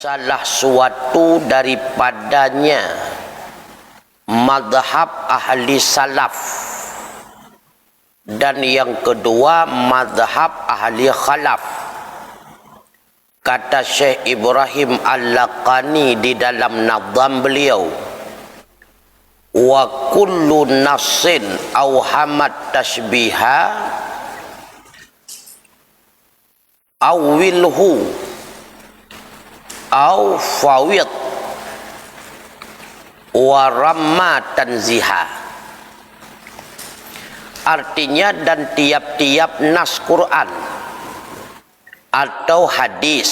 salah suatu daripadanya madhab ahli salaf, dan yang kedua madhab ahli khalaf. Kata Syekh Ibrahim Al-Laqani di dalam nazam beliau, wa kullu nassin awhamat tashbiha awilhu aw fawid wa ramma tanziha. Artinya, dan tiap-tiap nas Quran atau hadis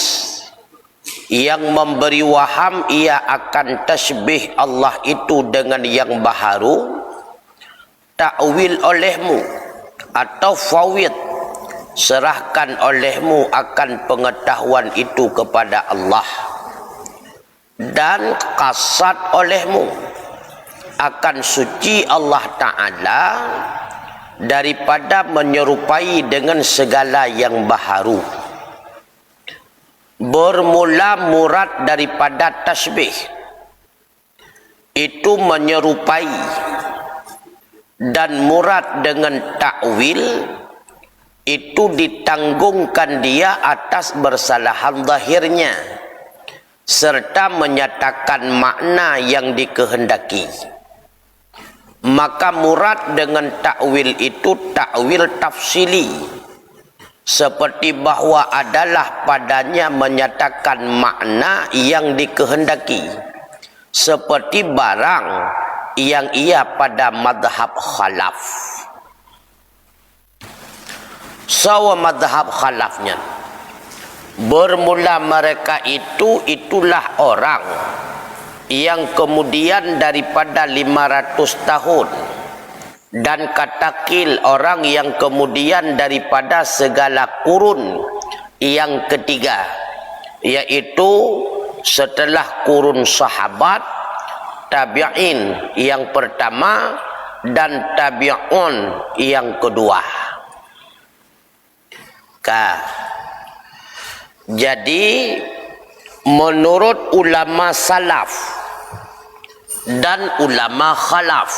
yang memberi waham ia akan tasbih Allah itu dengan yang baharu, takwil olehmu atau fawid, serahkan olehmu akan pengetahuan itu kepada Allah, dan kasat olehmu akan suci Allah Ta'ala daripada menyerupai dengan segala yang baharu. Bermula murad daripada tasbih itu menyerupai, dan murad dengan takwil itu ditanggungkan dia atas bersalahan zahirnya serta menyatakan makna yang dikehendaki. Maka murad dengan takwil itu takwil tafsili, seperti bahawa adalah padanya menyatakan makna yang dikehendaki, seperti barang yang ia pada madhab khalaf. Sawa madhab khalafnya, bermula mereka itulah orang yang kemudian daripada 500 tahun, dan katakil orang yang kemudian daripada segala kurun yang ketiga, yaitu setelah kurun sahabat, tabi'in yang pertama, dan tabi'un yang kedua. Jadi menurut ulama salaf dan ulama khalaf,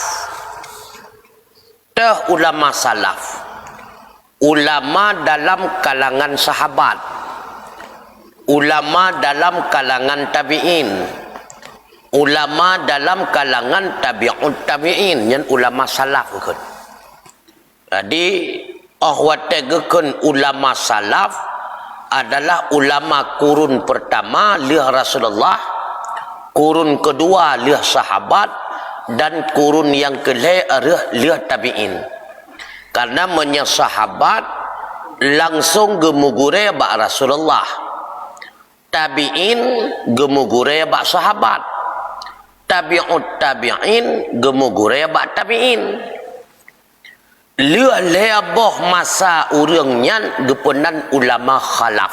ulama salaf, ulama dalam kalangan sahabat, ulama dalam kalangan tabi'in, ulama dalam kalangan tabi'un tabi'in, yang ulama salaf kan. Jadi ahwategeun ulama salaf adalah ulama kurun pertama lihat Rasulullah, kurun kedua lihat sahabat, dan kurun yang kedua lihat tabi'in. Karena menyahabat langsung gemugure ba Rasulullah, tabi'in gemugure ba sahabat, tabi'ut tabi'in gemugure ba tabi'in. Lihat boh masa urangnya gepenan ulama khalaf,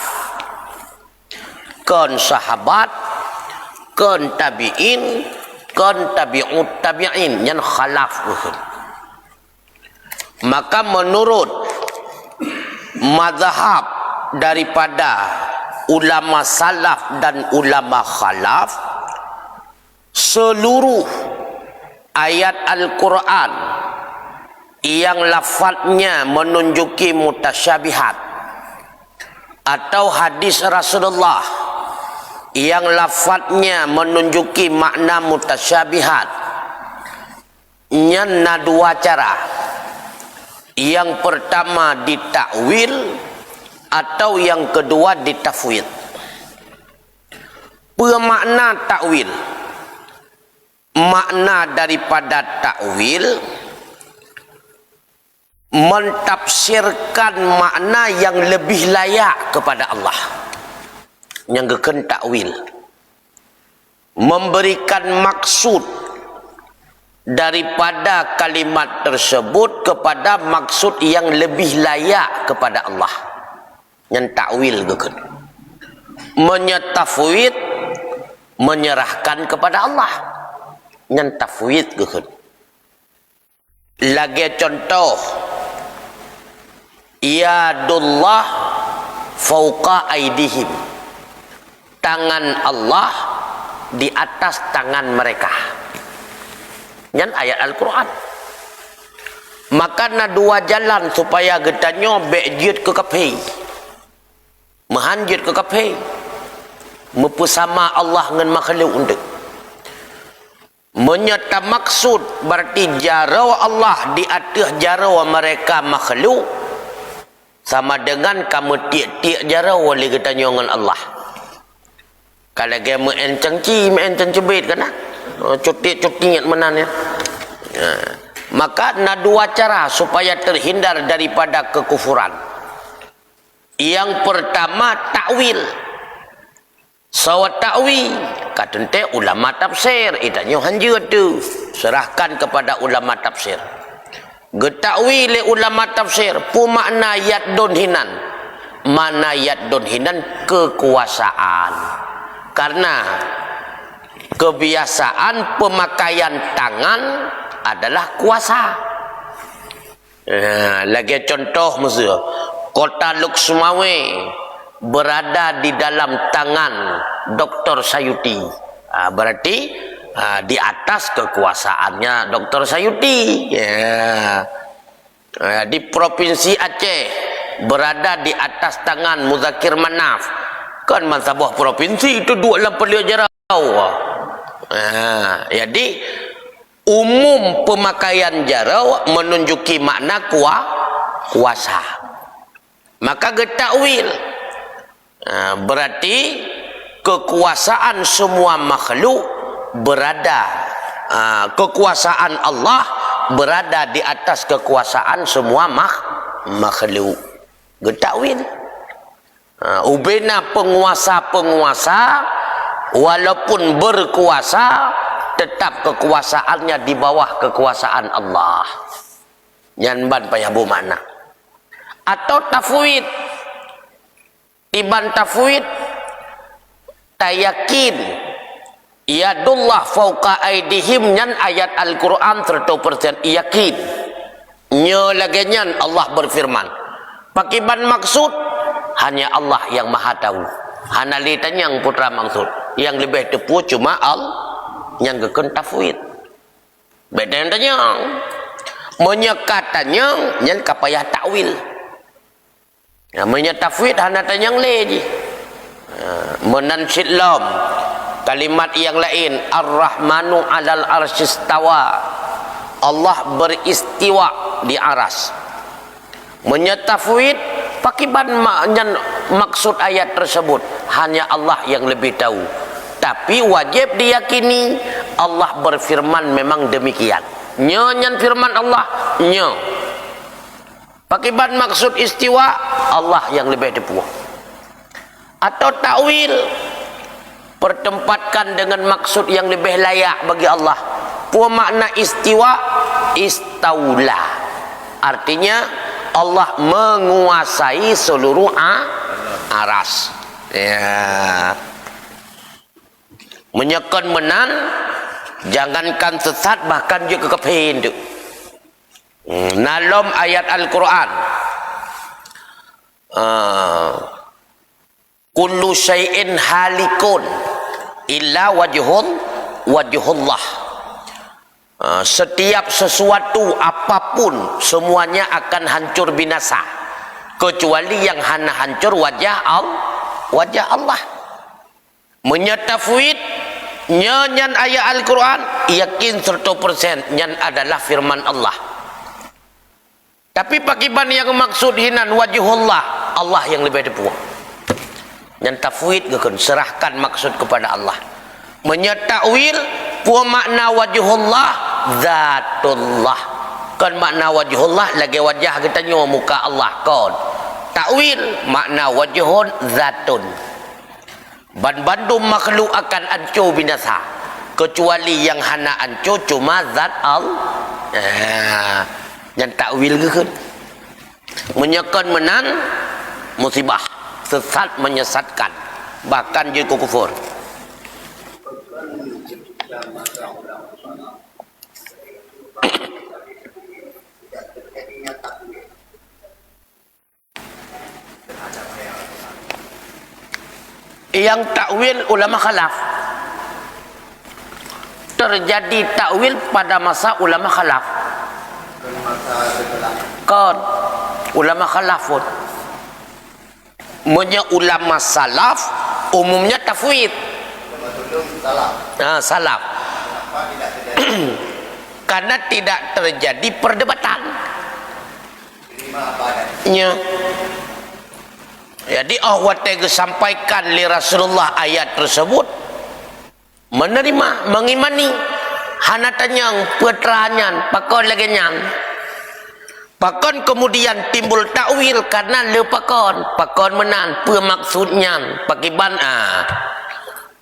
kan sahabat, kan tabi'in, kan tabi'ut tabi'in yang khalaf. Maka menurut mazhab daripada ulama salaf dan ulama khalaf, seluruh ayat Al-Quran yang lafadznya menunjuki mutasyabihat, atau hadis Rasulullah yang lafadznya menunjuki makna mutasyabihat, nyana dua cara. Yang pertama ditakwil, atau yang kedua ditafwid. Pemakna takwil, makna daripada takwil mentafsirkan makna yang lebih layak kepada Allah, yang geken takwil, memberikan maksud daripada kalimat tersebut kepada maksud yang lebih layak kepada Allah, yang takwil geken. Menyatafwid, menyerahkan kepada Allah, yang tafwid geken. Lagi contoh, yadullah fauqa aidihim, tangan Allah di atas tangan mereka. Yang ayat Al-Quran. Maka na dua jalan supaya getanyo bekjit ke kapi. Mehanjit ke kapi. Mempusama Allah dengan makhluk untuk. Menyata maksud berarti jarau Allah di atas jarau mereka makhluk. Sama dengan kamu tiak-tiak jarau oleh getanyo dengan Allah. Kalau dia mencengci, mencebit kan? Cuti-cuti menan ya. Maka ada dua cara supaya terhindar daripada kekufuran. Yang pertama takwil. Sawat takwil katente ulama tafsir itanyo hanjut tu. Serahkan kepada ulama tafsir. Getakwil ulama tafsir pu makna yad don hinan. Mana yad don hinan kekuasaan. Karena kebiasaan pemakaian tangan adalah kuasa. Lagi contoh mesra, kota Luxmawe berada di dalam tangan Dr. Sayuti. Berarti di atas kekuasaannya Dr. Sayuti. Di Provinsi Aceh berada di atas tangan Muzakir Manaf. Kan sebuah provinsi itu 28 jarau. Jadi umum pemakaian jarau menunjuki makna kuasa. Maka getakwil berarti kekuasaan semua makhluk berada, kekuasaan Allah berada di atas kekuasaan semua makhluk. Getakwil. Ubena penguasa-penguasa walaupun berkuasa tetap kekuasaannya di bawah kekuasaan Allah. Nyanban payah mana? Atau tafwid. Iban tafwid tayakin yadullah fauqa aidihim nyan ayat Al-Quran 100% yakin. Nya lagi nyan Allah berfirman. Pakiban maksud hanya Allah yang maha tahu. Hanalitan yang putra maksud. Yang lebih tepu cuma Allah yang gekun tafwid. Beda yang tanya. Menyekatanya yang kapayah takwil. Namanya tafwid hanatan yang lain. Menansid lam. Kalimat yang lain. Ar-Rahmanu alal arsyistawa. Allah beristiwa di aras. Menyetafwid pakiban maksud ayat tersebut hanya Allah yang lebih tahu. Tapi wajib diyakini Allah berfirman memang demikian. Nyanyan firman Allah nya. Pakiban maksud istiwa Allah yang lebih tepuh. Atau takwil pertempatkan dengan maksud yang lebih layak bagi Allah. Pu makna istiwa istaula. Artinya Allah menguasai seluruh aras. Ya. Menyekan menan, jangankan sesat bahkan juga kepen tu. Dalam ayat Al-Quran, kullu syai'in halikun illa wajhullah. Setiap sesuatu apapun semuanya akan hancur binasa kecuali yang hana hancur wajah Allah. Menyatafwid nyanyan ayat Al-Quran yakin 100% nyan adalah firman Allah. Tapi pakiban yang maksud hinan wajhullah Allah yang lebih depuh. Nyan tafwid gekun serahkan maksud kepada Allah. Menyatakwil pu makna wajhullah zatullah. Kan makna wajhullah lagi wajah kita nyo muka Allah kon. Takwil makna wajhun zatun. Bandum makhluk akan hancur binasa kecuali yang hana hancur cuma zat Allah. Yang takwil ke kan menyekan menan musibah, sesat menyesatkan, bahkan juga kufur. yang takwil ulama khalaf. Terjadi takwil pada masa ulama khalaf. Kan ulama khalaf pun. Ulama salaf umumnya tafwid. Salaf. Karena tidak terjadi perdebatan. Jadi Allah sampaikan li Rasulullah ayat tersebut, menerima, mengimani, hanatanyang putranya pakon lagi nyang. Pakon kemudian timbul takwil karena le pakon menan pemaksudnya pakiban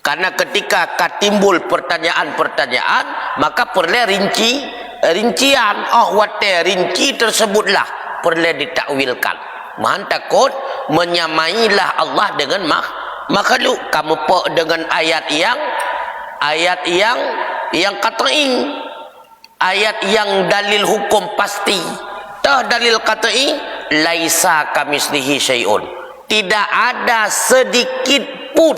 karena ketika timbul pertanyaan-pertanyaan maka perlu rincian rinci tersebutlah perlu ditakwilkan. Mahan takut menyamailah Allah dengan makhluk. Kamu dengan ayat yang qat'i, ayat yang dalil hukum pasti. Dalil qat'i, laisa kamislihi syai'un, tidak ada sedikit pun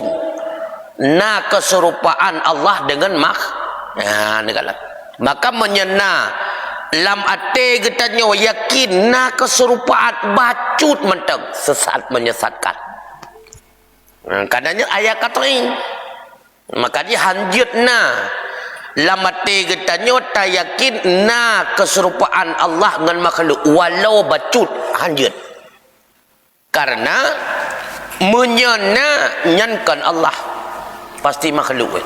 keserupaan Allah dengan maka menyena lam ate getanya yakin keserupaan bacut menteng sesat menyesatkan. Kadangnya ayat qat'i, maka dia hanjutna lamati getanya tak yakin keserupaan Allah dengan makhluk walau bacut hanjut karena menyena nyankan Allah pasti makhluk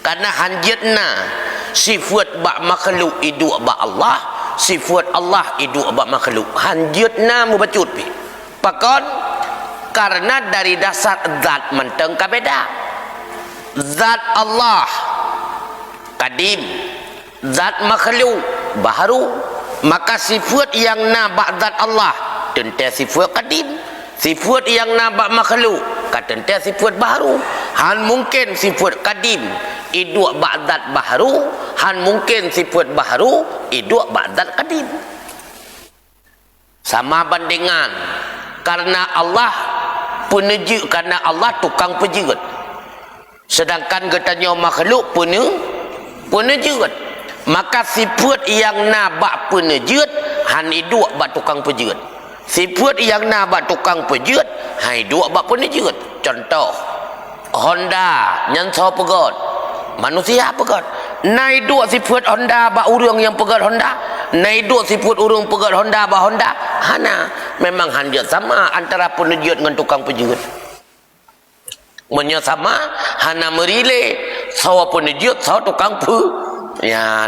karena hanjutna sifat bak makhluk idu bak Allah, sifat Allah idu bak makhluk hanjutna mubacut pakon karena dari dasar zat menteng kabeda. Zat Allah kadim, zat makhluk baharu, maka sifat yang nabak zat Allah tentu sifat kadim, sifat yang nabak makhluk tentu sifat baharu. Han mungkin sifat kadim iduk bak zat baharu, han mungkin sifat baharu iduk bak zat kadim. Sama bandingan karena Allah peneji, karena Allah tukang pejegat, sedangkan getanya makhluk penejut, maka sifat yang nabak penejut han iduk bak tukang pejegat, sifat yang nabak tukang pejegat han iduk bak penejut. Contoh Honda yang so pegat manusia pegat nai duk sifat Honda bak urang yang pegat Honda, nai duk sifat urang pegat Honda bak Honda, hana memang hanya sama antara penejut dengan tukang pejegat. Menyama hana merile sawa penejut sawa tukang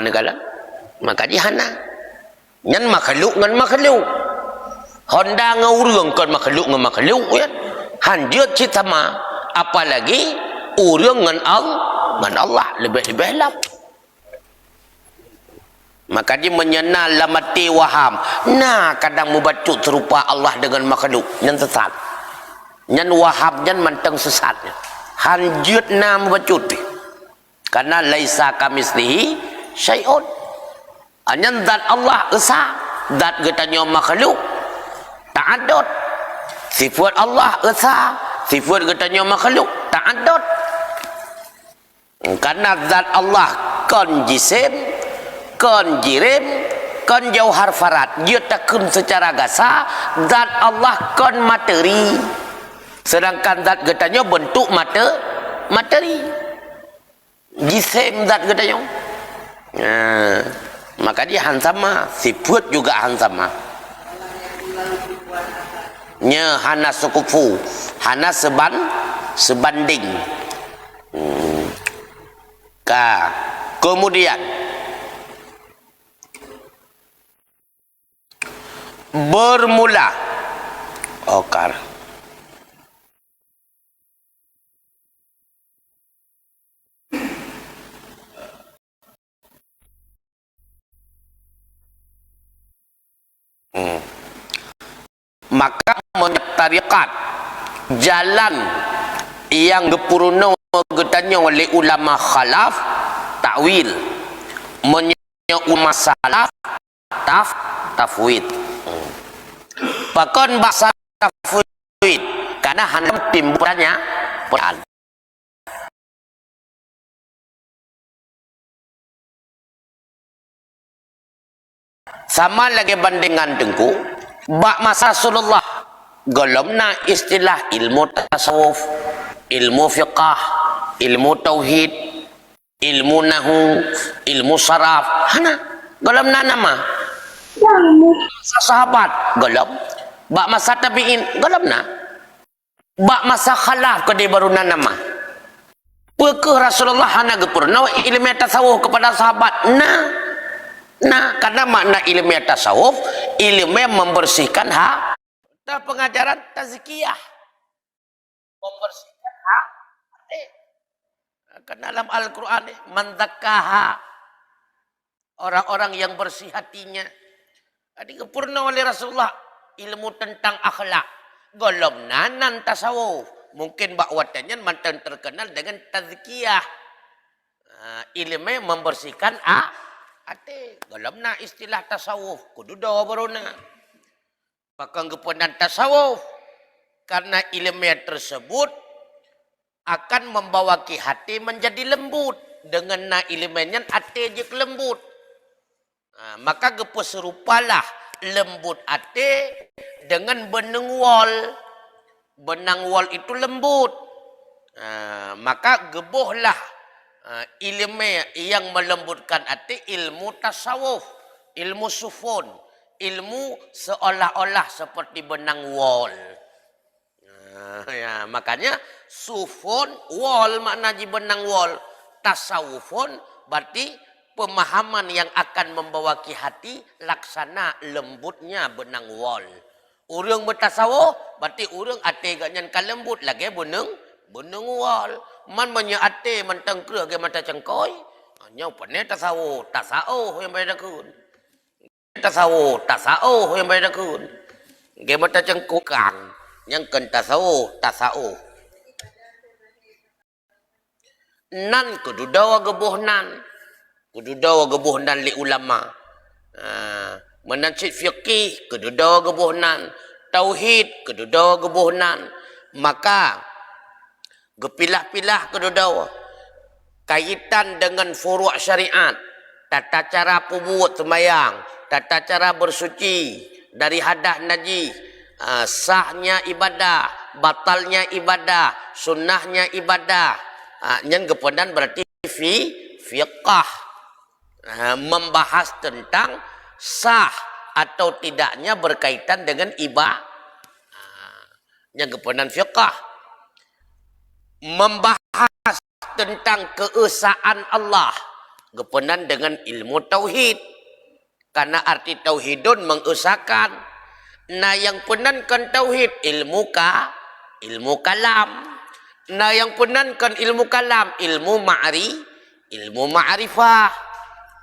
negala, maka dia hana nyan makhluk ngan makhluk, Honda ngaurang kan makhluk ngan makhluk ya hanjut cit sama, apalagi urang ngan Allah lebih-lebih lap. Maka dia menyena lamati waham kadang mubacut serupa Allah dengan makhluk yang sesat, nyan waham nyan manteng sesatnya hanjut mubacut karena laisa kamislihi syai'un. Anyan zat Allah esa, zat getanya makhluk ta'addud. Sifat Allah esa, sifat getanya makhluk ta'addud. Karena zat Allah kon jisim, kon jirim, kon jauhar farat, dia takun secara gasa. Zat Allah kon materi, sedangkan zat getanya bentuk materi. Jisim zat getanya. Maka dia hansama, sifat juga hansama. Nya hana sukufu, hana sebanding. Kemudian bermula okar maka menyetarikat jalan yang gepuruno getanya oleh ulama khalaf takwil, masalah tafwid. Pakon bahasa tafwid karena hanam timbulannya peran. Sama lagi bandingan tengku bak masa Rasulullah golomna istilah ilmu tasawuf, ilmu fiqah, ilmu tauhid, ilmu nahu, ilmu saraf. Hana golomna nama masa sahabat golom, bak masa tabi'in golomna, bak masa khalaf kedi baru nama. Pekeh Rasulullah hana gepurna ilmu tasawuf kepada sahabat. Nah, karena makna ilmu tasawuf, ilmu yang membersihkan dan pengajaran tazkiyah, membersihkan hati. Karena dalam Al-Quran, man zakkaha, orang-orang yang bersih hatinya. Jadi kepurna oleh Rasulullah ilmu tentang akhlak. Golomna nan tasawuf. Mungkin bakwatannya mantan terkenal dengan tazkiyah. Ilmu yang membersihkan hati. Golomna istilah tasawuf kudu dawa baruna. Pakang gepunan tasawuf karena ilmu tersebut akan membawa ki hati menjadi lembut. Dengan ilmunya hati je lembut. Maka gepu serupalah lembut hati dengan benang wol. Benang wol itu lembut. Maka gebuhlah ilmu yang melembutkan hati, ilmu tasawuf, ilmu sufun, ilmu seolah-olah seperti benang wol. Ya, makanya sufun wol maknanya benang wol, tasawufun berarti pemahaman yang akan membawa ki hati laksana lembutnya benang wol. Urang bertasawuf berarti urang hati ganyan kalembut lagi benang wol. Man menyaate mentengkreh ge mata cengkoi. Nyau pene tasawuf yang bedakeun. Tasawuf yang bedakeun. Ge mata cengkukang yang keun tasawuf. Nan kudu dawa gebuhnan. Kudu dawa gebuhnan li ulama. Menancit fiqih kudu dawa gebuhnan. Tauhid kudu dawa gebuhnan. Maka gepilah-pilah kedodawa kaitan dengan furu' syariat, tata cara pubut sembahyang, tata cara bersuci dari hadas najis, sahnya ibadah, batalnya ibadah, sunnahnya ibadah. Yang kemudian berarti fiqah, membahas tentang sah atau tidaknya berkaitan dengan ibadah. Yang kemudian fiqah membahas tentang keesaan Allah gepenan dengan ilmu tauhid, karena arti tauhidun mengesakan. Nah yang penankan tauhid ilmu kalam. Nah yang penankan ilmu kalam ilmu ma'rifah.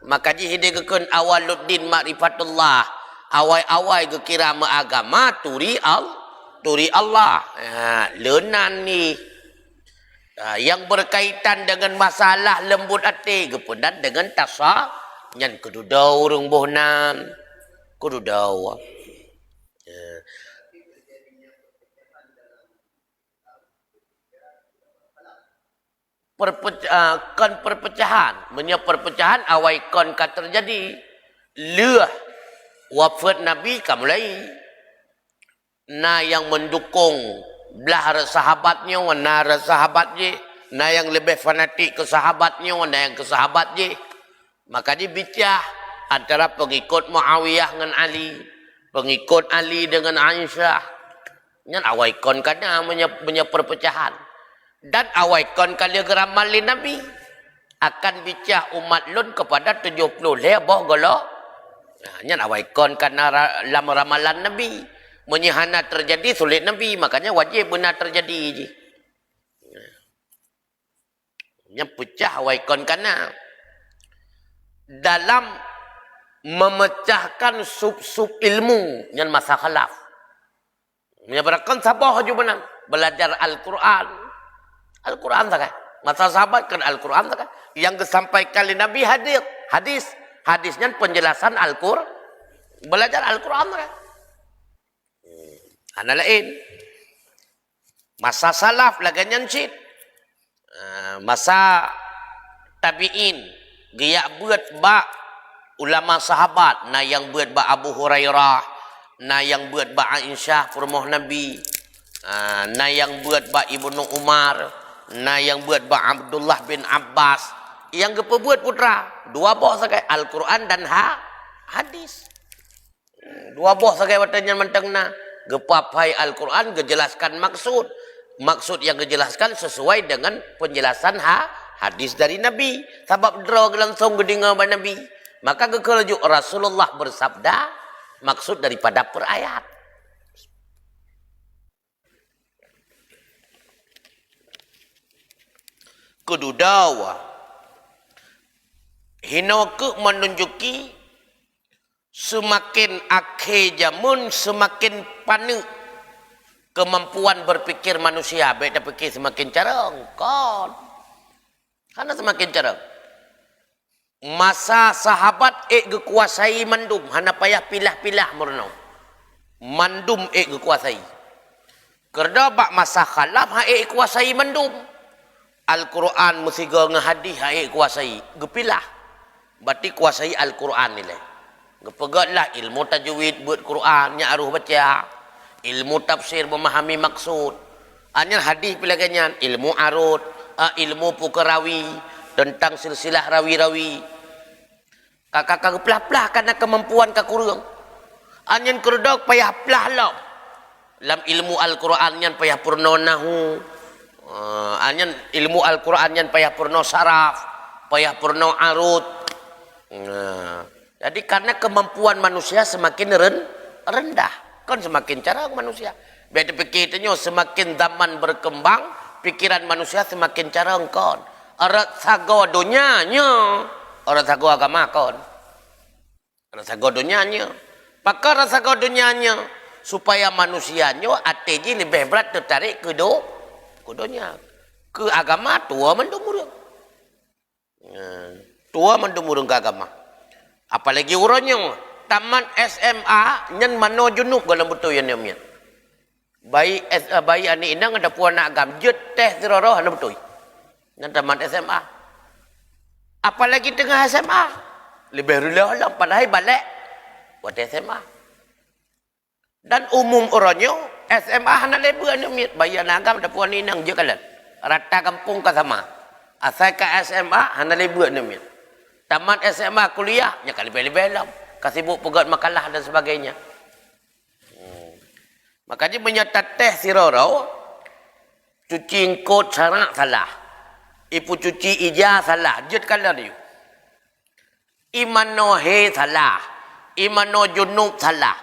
Maka dihidegakeun awaluddin ma'rifatullah, awai-awai gekira agama turi Allah. Leunan ni yang berkaitan dengan masalah lembut hati gepedan dengan tasawuf nyan kudu daw urang bohnan kudu daw. Perpecahan perpecahan awai kon ka terjadi leuh wafat Nabi ka mulai na yang mendukung belah sahabatnya wana sahabat je, na yang lebih fanatik ke sahabatnya wana yang ke sahabat je. Maka dia bicara antara pengikut Muawiyah dengan Ali, pengikut Ali dengan Aisyah. Nyan awaikon kana punya perpecahan. Dan awaikon kali geramalin Nabi akan bicara umat lun kepada 70 lebih golo. Nyan awaikon kana dalam ramalan Nabi. Menyihana terjadi sulit Nabi, makanya wajib benar terjadi. Yang pecah waikon kana dalam memecahkan sub-sub ilmu yang masa khalaf. Menyebabkan sabah juga menang belajar Al-Quran. Al-Quran tak? Masa sahabat kan Al-Quran tak? Yang disampaikan oleh Nabi hadisnya penjelasan Al-Quran. Belajar Al-Quran tak? Ana lain. Masa salaf laganyan cit. Masa tabi'in giyak buat ba ulama sahabat na yang buat ba Abu Hurairah, na yang buat ba Aisyah purmoh Nabi, na yang buat ba Ibnu Umar, na yang buat ba Abdullah bin Abbas, yang gepebuat putra dua boh sakai Al-Quran dan hadis. Dua boh sakai watanya mentengna gepapai Al-Quran gejelaskan maksud yang dijelaskan sesuai dengan penjelasan hadis dari Nabi. Sebab draw langsung gedinga ba Nabi. Maka gekelaju Rasulullah bersabda maksud daripada perayat. Kedudawa hinoke menunjuki semakin akhir jamun semakin panik kemampuan berpikir manusia. Beda pikir semakin carang kon. Karena semakin carang. Masa sahabat gekuasai mandum. Hana payah pilah-pilah murno. Mandum gekuasai. Kerana bak masa khalaf kuasai mandum. Al-Quran mesti ngehadih kuasai. Gepilah. Berarti kuasai Al-Quran nilai. Gepegatlah ilmu tajwid buat Quran. Nya aruh baca. Ilmu tafsir memahami maksud. Hanya hadis pelagannya ilmu arut, ilmu pukerawi tentang silsilah rawi-rawi. Kakak pelah-pelah karena kemampuan kakurung. Hanya kerdok payah pelah lah. Dalam ilmu Al-Quran yang payah purno nahu. Hanya ilmu Al-Quran yang payah purno saraf, payah purno arut. Jadi karena kemampuan manusia semakin rendah. Kan semakin carang manusia. Beda pikirnya semakin zaman berkembang, pikiran manusia semakin carang kon. Arat sago dunianya, arat sago agama kon. Arat sago dunianya. Pakar arat sago dunianya supaya manusianya ateji lebih berat tertarik ke dunia. Ke agama tua mendumurung. Tua mendumurung ke agama. Apalagi urangnya taman SMA nyen mano junub dalam betul yang niat. Bayi ani inang ada puan nak agam jet teh teroroh anda betul. Nyen taman SMA. Apalagi tengah SMA lebih rela lah padahal balik buat SMA. Dan umum orangnya SMA hana lebu anda miat bayi anak agam ada puan inang je kalan. Rata kampung ka sama. Asal ke SMA hana lebu anda miat. Taman SMA kuliah nya kali lebih lah. Kasibuk pegat makalah dan sebagainya. Makanya menyata teh sirorau cuci kot sarak salah. Ipu cuci ija salah. Jet kala dia. Imano he salah. Imano junub salah.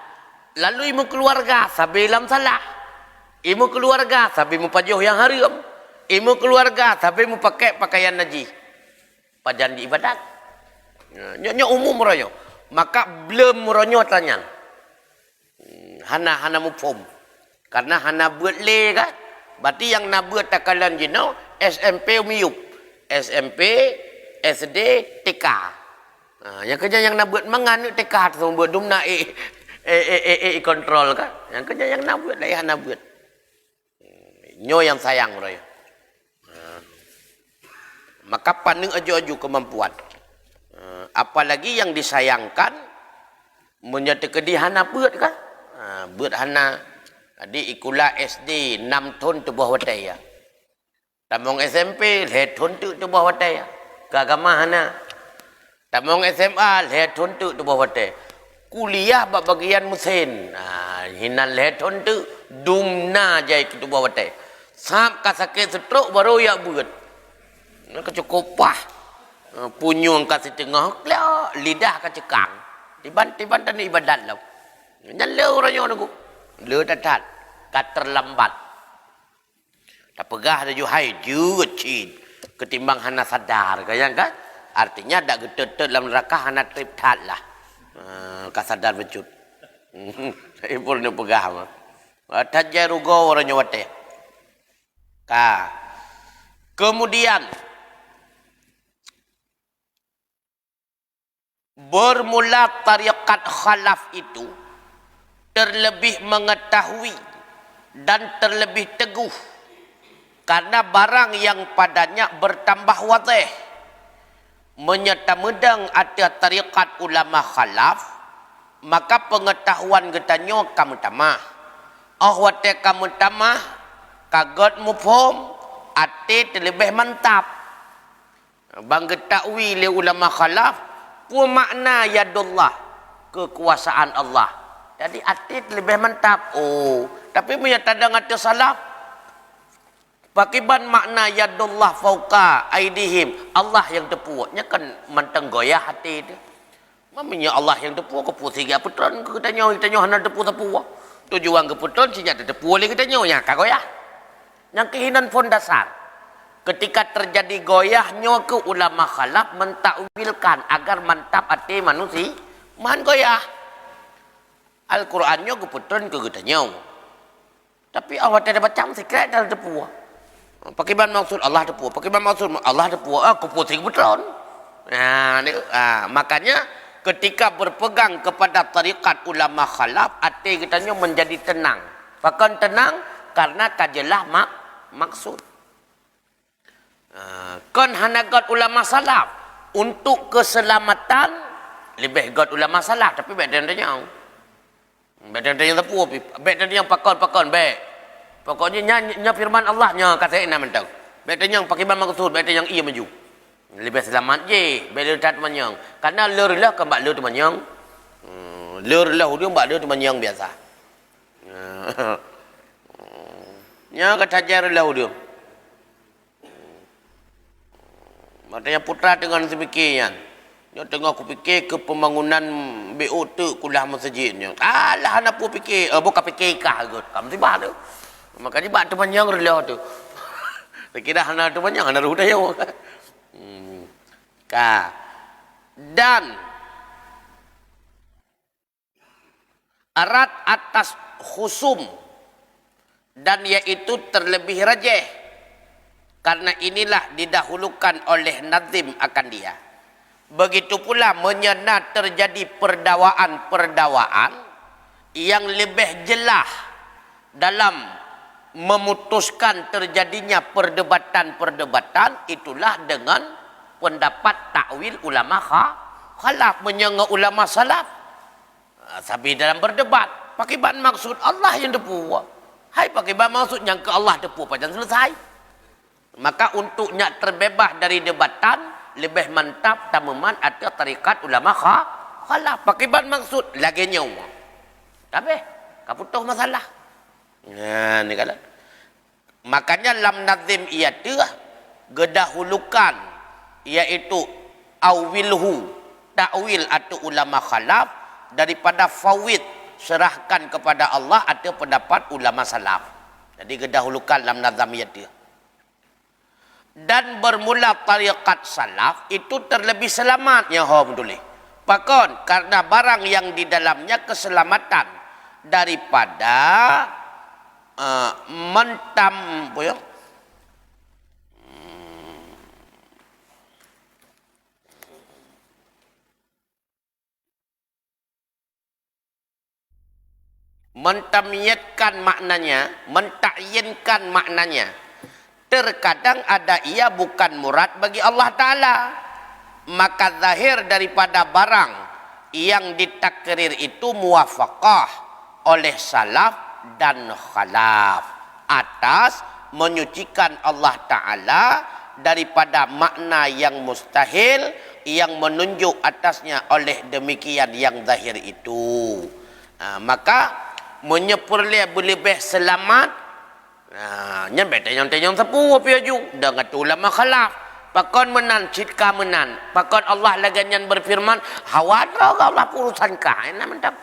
Lalu imu keluarga sabilam salah. Imu keluarga sabimu pajuh yang haram. Imu keluarga sabimu pakai pakaian najis. Pajan di ibadat. Nyonya umum royo. Maka belum meronyo tanya. Hana mufum. Karena hana buat le kan. Berarti yang nak buat takalan jino SMP umiup. SMP, SD, TK. Yang kerja yang nak buat mangan TK tu buat dumna kontrol kan. Yang kerja yang nak buat lai hana buat. Nyo yang sayang royo. Maka pandang aju-aju kemampuan. Apalagi yang disayangkan menyata kedihana buat kan. Buat hana di ikula SD 6 tahun tu bawah watai ya. Tamong SMP 7 tahun tu bawah watai ya. Keagama hana. Tamong SMA 7 tahun tu bawah watai. Kuliah bagian mesin. Hinan 7 tahun tu dumna jai tu bawah watai. Sam kasake stroke baru ya buat. Kecukupah. Punyung kasih tengah lidah ke cekang tiban dan ibadat lah nyala orangnya aku le datat kat terlambat tak pegah ada juhai juga cid ketimbang hana sadar kaya kan artinya tak getet dalam neraka hana trip tat lah kasadar becut saya pun nak pegah mah tajai rugo orangnya wate kemudian bermula tarikat khalaf itu terlebih mengetahui dan terlebih teguh Karena barang yang padanya bertambah wadih, menyerta medang ada tarikat ulama khalaf, maka pengetahuan getanyo kamu tamah. Wate kamu tamah, kagot mufhum, ate terlebih mantap. Bang getakwi le ulama khalaf, pu makna yadullah, kekuasaan Allah. Jadi ate terlebih mantap. Oh, tapi menyerta dengan ate salaf, pakiban makna yadullah fauqa aidihim, Allah yang tepunya kan manteng goyah hati dia. Mamanya Allah yang tepu ke putih putron ke katanya hana tepu tujuan ke putron sinya tepu oleh katanya ya ka goyah. Yang kehinan fondasar. Ketika terjadi goyahnya ke ulama khalaf mentakwilkan agar mantap hati manusia man goyah. Al-Qur'annya ke putron ke katanya. Tapi awak tidak baca sekret dalam tepu. Pakiban maksud Allah tepu, pakiban maksud Allah tepu, aku putih putron. Makanya ketika berpegang kepada tarikat ulama khalaf, hati kitanya menjadi tenang. Bahkan tenang karena kajelah maksud. Kan hanagat ulama salaf untuk keselamatan lebih god ulama salaf, tapi beda dia. Beda dia tepu, beda dia pakon baik. Pokoknya nya firman Allah nya kata ina mentau. Beda yang pakiban maksud, beda yang ia maju. Lebih selamat je, beda tak manyang. Karena lur lah ke mbak lur tu manyang. Lur lah dia mbak lur tu manyang biasa. Nya kata jar lah dia. Matanya putra dengan sepikirnya. Nya tengah aku fikir ke pembangunan BOT kulah masjidnya. Alah anak aku fikir, bukan fikir kah kot. Kamu tiba tu. Makanya bak tu panjang relah tu. Tak kira hana tu panjang, hana rudah ya. Dan erat atas khusum dan yaitu terlebih rajih. Karena inilah didahulukan oleh nazim akan dia. Begitu pula menyena terjadi perdawaan-perdawaan yang lebih jelas dalam memutuskan terjadinya perdebatan-perdebatan, itulah dengan pendapat takwil ulama khalaf, menyangka ulama salaf. Tapi dalam berdebat, pakiban maksud Allah yang tepu. Hai pakiban maksud yang ke Allah tepu pada selesai. Maka untuknya terbebas dari debatan, lebih mantap tamuman atau tarikat ulama khalaf. Pakiban maksud lagi nyawa. Tapi kaputuh masalah. Nah, ni kalau makanya lam nazim ia dah gedahulukan iaitu awilhu takwil atau ulama khalaf daripada fawid serahkan kepada Allah atau pendapat ulama salaf. Jadi gedahulukan lam nazam ia dah. Dan bermula tarikat salaf itu terlebih selamatnya alhamdulillah. Pakon karena barang yang di dalamnya keselamatan daripada mentam ya? Mentamyatkan maknanya, mentakyinkan maknanya. Terkadang ada ia bukan murad bagi Allah Ta'ala. Maka zahir daripada barang yang ditakrir itu muwafaqah oleh salaf dan khalaf atas menyucikan Allah Ta'ala daripada makna yang mustahil yang menunjuk atasnya oleh demikian yang zahir itu. Maka menyepurlia lebih selamat. Nya beda yang sepuh piaju dengan ulama khalaf. Pakon menan citka menan. Pakon Allah lagi yang berfirman, hawadra Allah urusan kah. Enak mantap.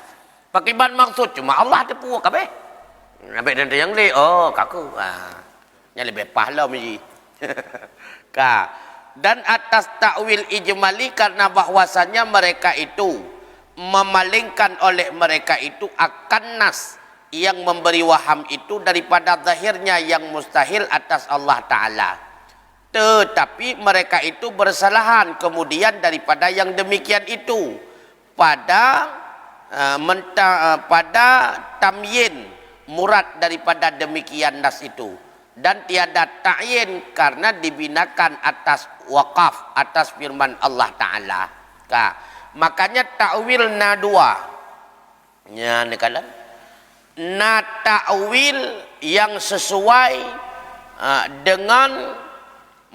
Pakiban maksud cuma Allah tepu kabeh. Nabi dan yang le, oh kaku, yang lebih pahala mesti. Dan atas takwil ijmali karena bahwasannya mereka itu memalingkan oleh mereka itu akan nas yang memberi waham itu daripada zahirnya yang mustahil atas Allah Ta'ala. Tetapi mereka itu bersalahan kemudian daripada yang demikian itu pada tamyin murad daripada demikian nas itu. dan tiada ta'yin karena dibinakan atas waqaf, atas firman Allah Ta'ala. Makanya ta'wil na dua. Ya, ni kala. Na ta'wil yang sesuai dengan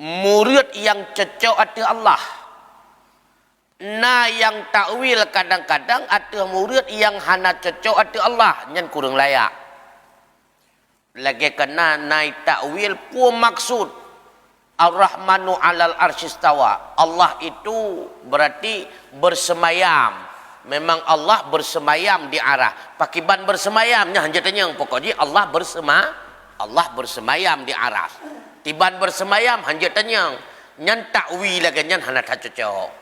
murid yang cocok hati Allah. Na yang ta'wil kadang-kadang ada murid yang hana cocok hati Allah, yang kurang layak. Lagi kena naik ta'wil pun maksud Ar-Rahmanu alal arsyistawa. Allah itu berarti bersemayam. Memang Allah bersemayam di arah. Pakiban bersemayamnya hanya tanya pokoknya Allah bersemayam di arah. Tiban bersemayam hanya tanya. Nyan ta'wil lagi nyan hana tak cocok.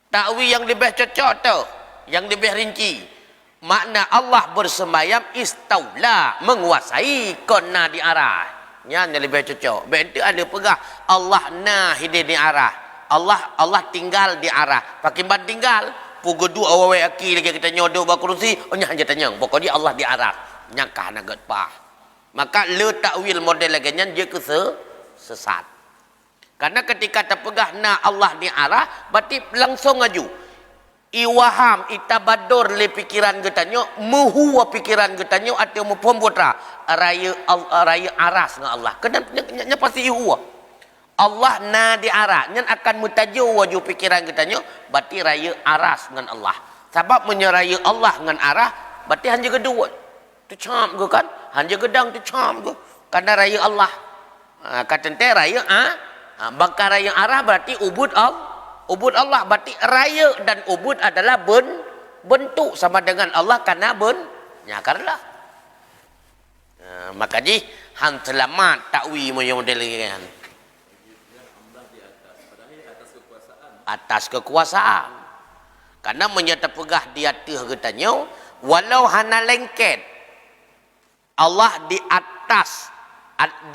Ta'wil yang lebih cocok tu, yang lebih rinci. Makna Allah bersemayam istaula, menguasai kona di arah. Yang lebih cocok. Berarti ada pegah Allah nah hidup di arah. Allah tinggal di arah. Pakiban tinggal, pukul dua awal aki lagi kita nyodok berkerusi, nya hanya tanya. Pokoknya Allah di arah. Nyangkah nak pah. Maka le takwil model lagi nya dia sesat. Karena ketika terpegah na Allah di arah, berarti langsung aju. Iwaham itabador le pikiran getanyo muhuwa pikiran getanyo atau mupombotra raya aras dengan Allah. Kenapa pasti ihuwa Allah na di arah nyan akan mutajo waju pikiran getanyo berarti raya aras dengan Allah. Sebab menyeraya Allah dengan arah berarti hanya kedua tu cam ke kan, hanya gedang tu cam ke karena raya Allah. Kata raya bakar raya arah berarti ubud Allah. Ubud Allah berarti raya dan ubud adalah bentuk sama dengan Allah karena nyakarlah. Maka ji han selamat takwi moyo model kan. Atas kekuasaan. Karena menyata pegah di atas getanyo walau hana lengket. Allah di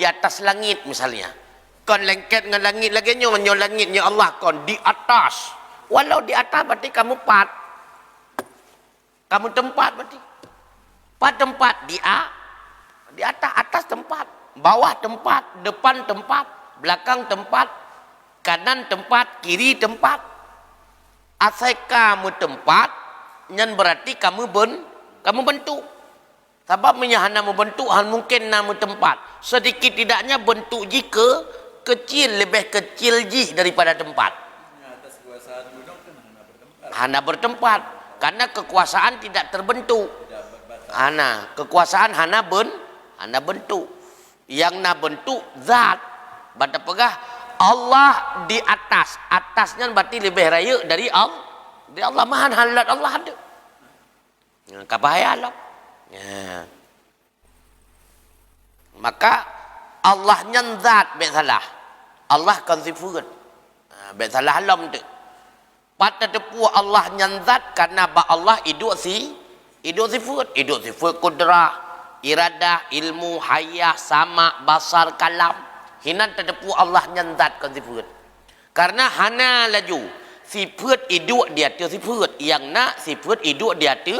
atas langit misalnya. Kon lengket dengan langit lagi nyo langitnya Allah kon di atas. Walau di atas berarti kamu tempat berarti. Tempat di atas tempat, bawah tempat, depan tempat, belakang tempat, kanan tempat, kiri tempat. Asal kamu tempat, nyan berarti kamu bentuk. Sebab menyahana membentuk mungkin nama tempat. Sedikit tidaknya bentuk jika kecil, lebih kecil jih daripada tempat. Atas kekuasaan gunung kan hana bertempat. Karena kekuasaan tidak terbentuk. Kekuasaan hana bentuk. Yang na bentuk zat. Pada pegah Allah di atas. Atasnya berarti lebih raya dari Allah. Dari Allah mahan halat Allah ada. Kabahaya Allah. Ya. Maka Allah nyan zat bet salah. Allah kan sifat. Bet salah alam tu. Pada tepu Allah nyan zat karena ba Allah hidup sifat. Hidup sifat kudrah, iradah, ilmu, hayah, sama, basar, kalam. Hinan terdepu Allah nyan zat kan sifat. Karena hana laju sifat hidup dia tu sifat. Yang nak sifat hidup dia tu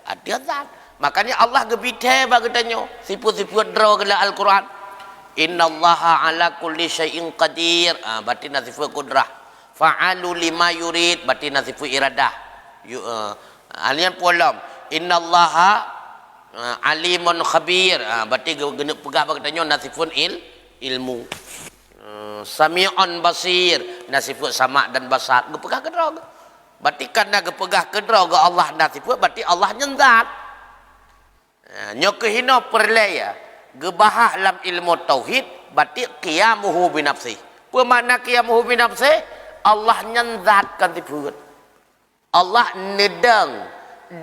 ada zat. Makanya Allah gebite bagi tanya sifat-sifat draw dalam Al-Quran. Innallaha ala kulli syai'in qadir. Berarti nasifat kudrah. Fa'alu lima yurid. Berarti nasifat iradah. Alian polam. Innallaha alimun khabir. Berarti genep pegah bagi tanya nasifat ilmu. Sami'un basir. Nasifat sama' dan basar. Gepegah kedraw. Berarti karena gepegah kedraw ke Allah nasifat. Berarti Allah nyendat. Nyokehino perlaya. Gebahah dalam ilmu tauhid berarti qiyamuhu binafsih. Apa makna qiyamuhu binafsih? Allah nyenzatkan sifat. Allah nedang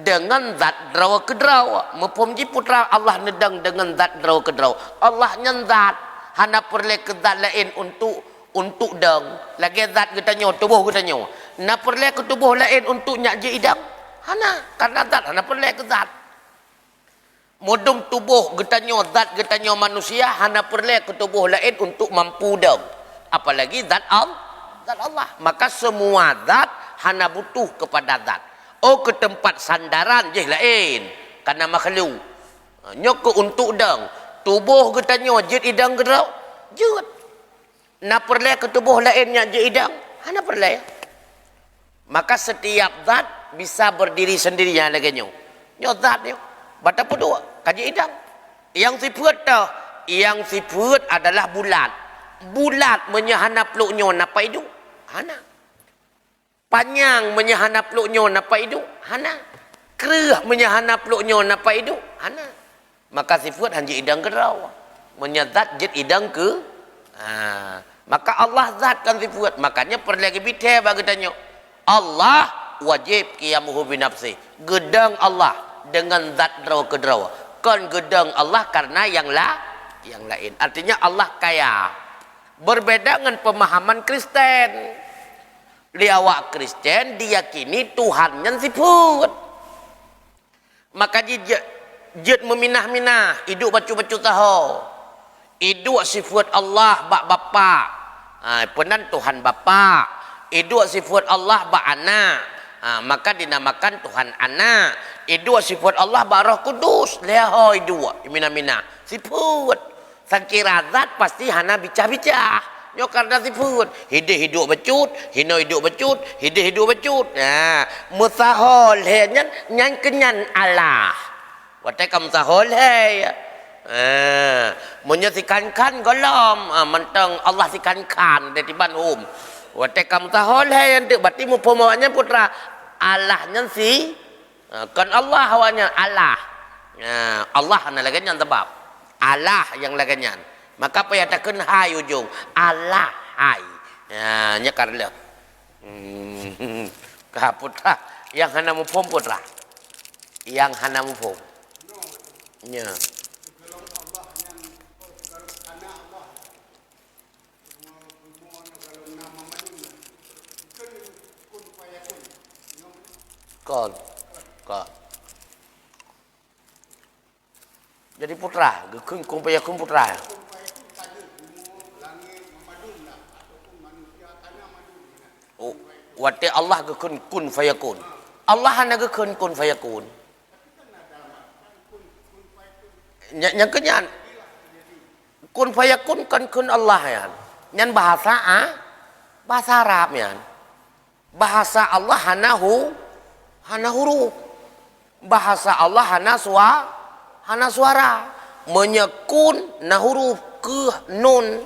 dengan zat drawa kedrawa. Mempomji putra Allah nedang dengan zat drawa kedrawa. Allah nyenzat hana perle ke zat lain untuk dang. Lagi zat getanyo tubuh getanyo. Na perle ke tubuh lain untuk nyak je idam. Hana karena zat hana perle ke zat. Modum tubuh getanyo zat getanyo manusia hana perlu ke tubuh lain untuk mampu dam. Apalagi zat Allah. Maka semua zat hana butuh kepada zat. Ke tempat sandaran je lain. Karena makhluk. Nyok untuk dam. tubuh katanya jid idang gerau jid na perle ke tubuh lainnya jid idang hana perle. Maka setiap zat bisa berdiri sendirinya lagi nyo zat nyo bata dua kaji idang yang sifat tau yang sifat adalah bulat menyahana peluknya napa hidup hana panjang menyahana peluknya napa hidup hana kerah menyahana peluknya napa hidup hana. Maka sifat hanya idang gerau menyazat jid idang ke maka Allah zatkan sifat. Makanya perlu lagi bite bagi tanya Allah wajib qiyamuhu binafsi gedang Allah dengan zat draw ke draw kan gedang Allah karena yang lain. Artinya Allah kaya. Berbeda dengan pemahaman Kristen. Liawak Kristen diyakini Tuhannya sifat. Maka jid meminah-minah hidup bacu-bacu tahu hidup sifat Allah bak bapa penan Tuhan bapa hidup sifat Allah bak anak maka dinamakan Tuhan anak hidup sifat Allah bak Roh Kudus leho hidup minah-minah sifat sakira zat pasti hana bicah-bicah nyo karena sifat hidup becut hino hidup becut hidup becut musahol henyan nyan kenyan Allah watai kam sahol hey menyesikankan golom mentang Allah sikankan dari banum watai kam sahol hey yang berarti mupomanya putra Allahnya si kan Allah hawanya Allah Allah hana lagi yang sebab Allah yang lagi nyan maka apa yang takkan hai ujung Allah hai nya karena putra yang hana mupom putra yang hana mupom nya kon jadi putra gekun kung payakun putra wate Allah gekun kun fayakun Allah hana gekun kun fayakun yang kenyan kun fayakun kan kun Allah ya nyan bahasa bahasa Arab ya bahasa Allah hana huruf bahasa Allah hana suara menyekun na huruf ke nun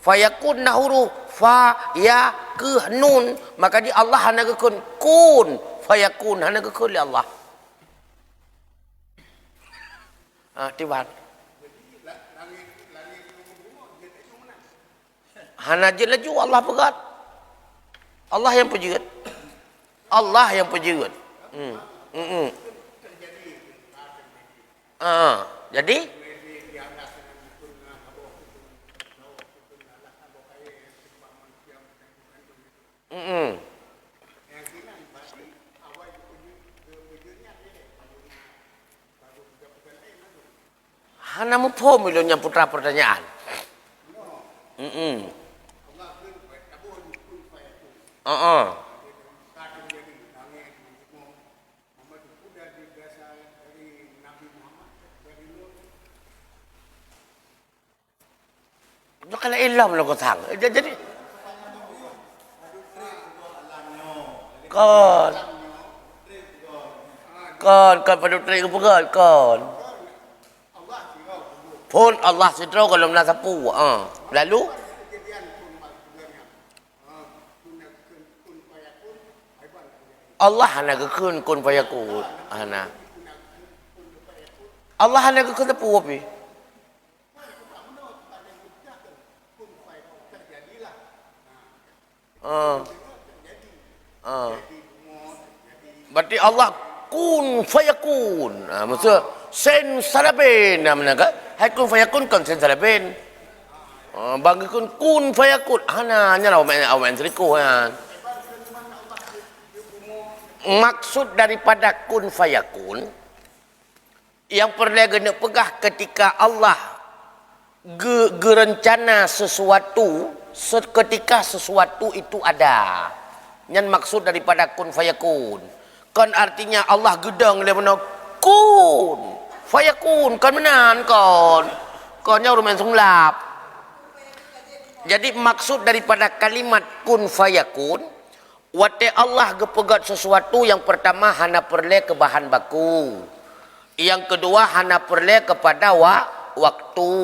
fayakun na huruf fa ya ke nun maka di Allah hana gekun kun fayakun hana gekun li Allah tibat hana jid laju Allah pegat Allah yang pejigat Allah yang pejigat jadi hana mupom milonya putra pertanyaan nó cái lấy lòng là có thẳng jadi kon pada tri ke pegal kon pun Allah sidro kalau nak sapu lalu Allah hana gekun kun fayakun hana Allah hana gekun sapu api berarti Allah kun fayakun maksud sen salaben namanya hai kun fayakun kan sen salaben bagi kun fayakun hana nya awen seriku maksud daripada kun fayakun yang perlu kena pegah ketika Allah gerencana sesuatu seketika sesuatu itu ada yang maksud daripada kun fayakun kan artinya Allah gedang dia mana kun fayakun kan menan Konnya rumah sunglap. Jadi maksud daripada kalimat kun fayakun, wate Allah gepegat sesuatu yang pertama hana perle ke bahan baku. Yang kedua hana perle kepada waktu.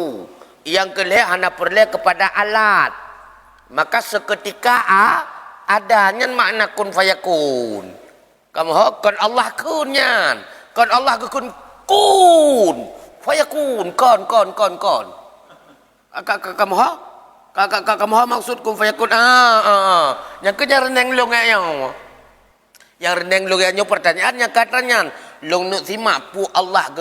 Yang kedua hana perle kepada alat. Maka seketika adanya makna kun fayakun. Kamu kon Allah kunyan. Kon Allah kun fayakun kon. Kamu kamu maksud kun fayakun yang kejar reneng long yang reneng long yang pertanyaannya katanya long nuk simak pu Allah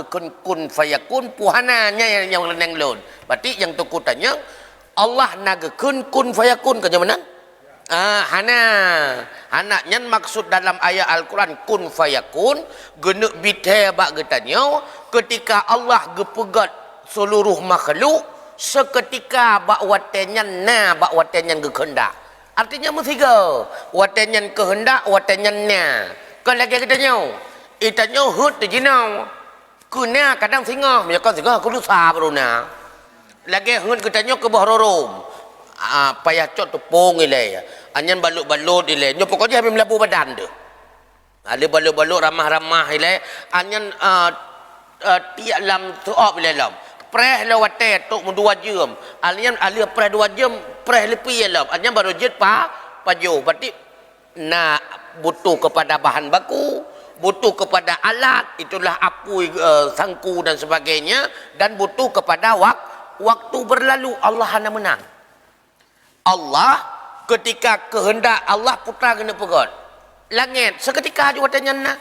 kun fayakun pu hananya yang reneng long. Berarti yang tu tanya Allah naga kun fayakun kerja mana? Hana nyan maksud dalam ayat Al-Quran kun fayakun genuk bithe bak getanya ketika Allah gepegat seluruh makhluk seketika bak watenyan bak watenyan kehendak. Artinya mestiga watenyan kehendak watenyan kan lagi katanya itanya hut jinau kuna kadang singa kan singa aku lusa beruna lagi hut katanya ke bawah rorom payah cot tepung ile anyan balut-balut ile nyo pokoknya habis melabu badan tu ada balut-balut ramah-ramah ile anyan tiak lam tuop ile lam preh lewat tok dua jam alian alia preh 2 jam preh lepi lam anyan baru jet paju berarti butuh kepada bahan baku butuh kepada alat itulah apui sangku dan sebagainya dan butuh kepada waktu berlalu Allah hanya menang Allah ketika kehendak Allah putra kena pegat langit seketika aja watanya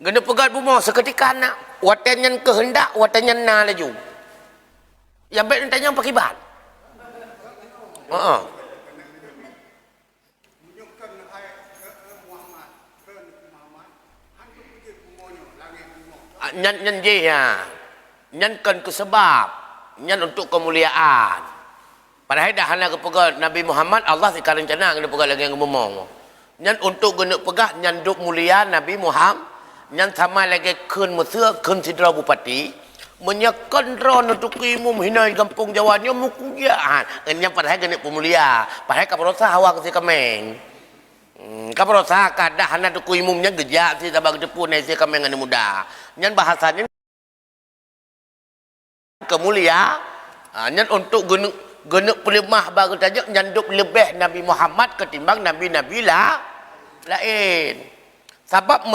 kena pegat bumi seketika nak watanya kehendak watanya laju yang baik tanya pakai ban nyan je nyan kan kesebab nyan untuk kemuliaan padahal dah hana kepegat Nabi Muhammad Allah sekarang rencana kena pegat lagi yang ngomong nyan untuk kena pegat nyan duk mulia Nabi Muhammad nyan sama lagi kun mesir kun sidra bupati menyekan ron untuk imum hinai kampung Jawa nya mukujaan nyan padahal kena pemulia padahal kaprosa awak si kameng kaprosa kadah hana tu imumnya gejak si tabang depu nai si kameng ane muda nyan bahasanya kemulia nyan untuk genuk pelemah baru tajuk nyanduk lebih Nabi Muhammad ketimbang Nabi-Nabi lain sebab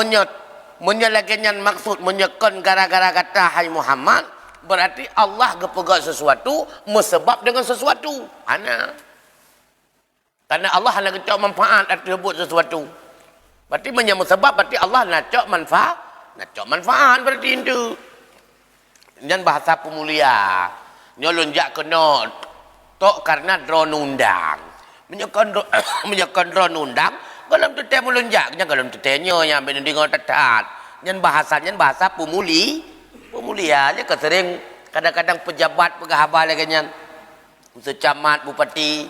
menyelagian maksud menyekan gara-gara kata hai Muhammad berarti Allah gepegat sesuatu mesebab dengan sesuatu karena Allah hanya kecok manfaat atribut sesuatu berarti menyebut sebab berarti Allah nak cok manfaat berarti itu dan bahasa pemulia nyolonjak kena tok karena drone undang menyekan drone undang kalau teteh melonjaknya kalau tetehnya yang mendengar tetat yang bahasa pemulia aja kesering kadang-kadang pejabat pegawai lagi nya secamat bupati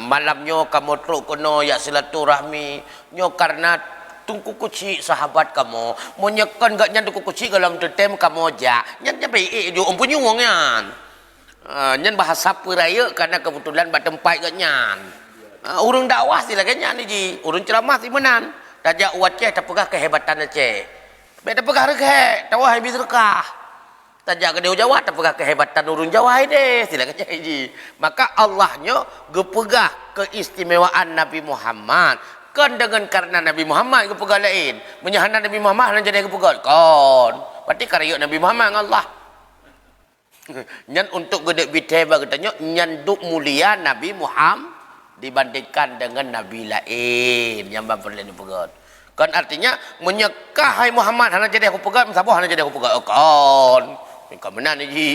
malamnya kamu truk kono ya silaturahmi nyo karena tungku kuci sahabat kamu menyekan gak nyan tungku kuci kalau teteh kamu aja nyan baik jo umpunya wongan nyan bahasa peraya karena kebetulan batempai gak nyan urung dakwah sila kanya ni ji urung ceramah si menan tajak waceh tapegah kehebatan aceh beda pegah reke tawah habis rekah tajak kedeu Jawa tapegah kehebatan urung Jawa ide sila kanya ji maka Allahnya gepegah keistimewaan Nabi Muhammad kan dengan karena Nabi Muhammad gepegah lain menyahana Nabi Muhammad hanya jadi gepegah kon berarti karya Nabi Muhammad Allah nyan untuk gede bithe bagutanya nyan duk mulia Nabi Muhammad dibandingkan dengan Nabi lain yang perlu dipegat kan artinya menyekah hai Muhammad hanya jadi aku pegat sabah hanya jadi aku pegat kon mana ni ji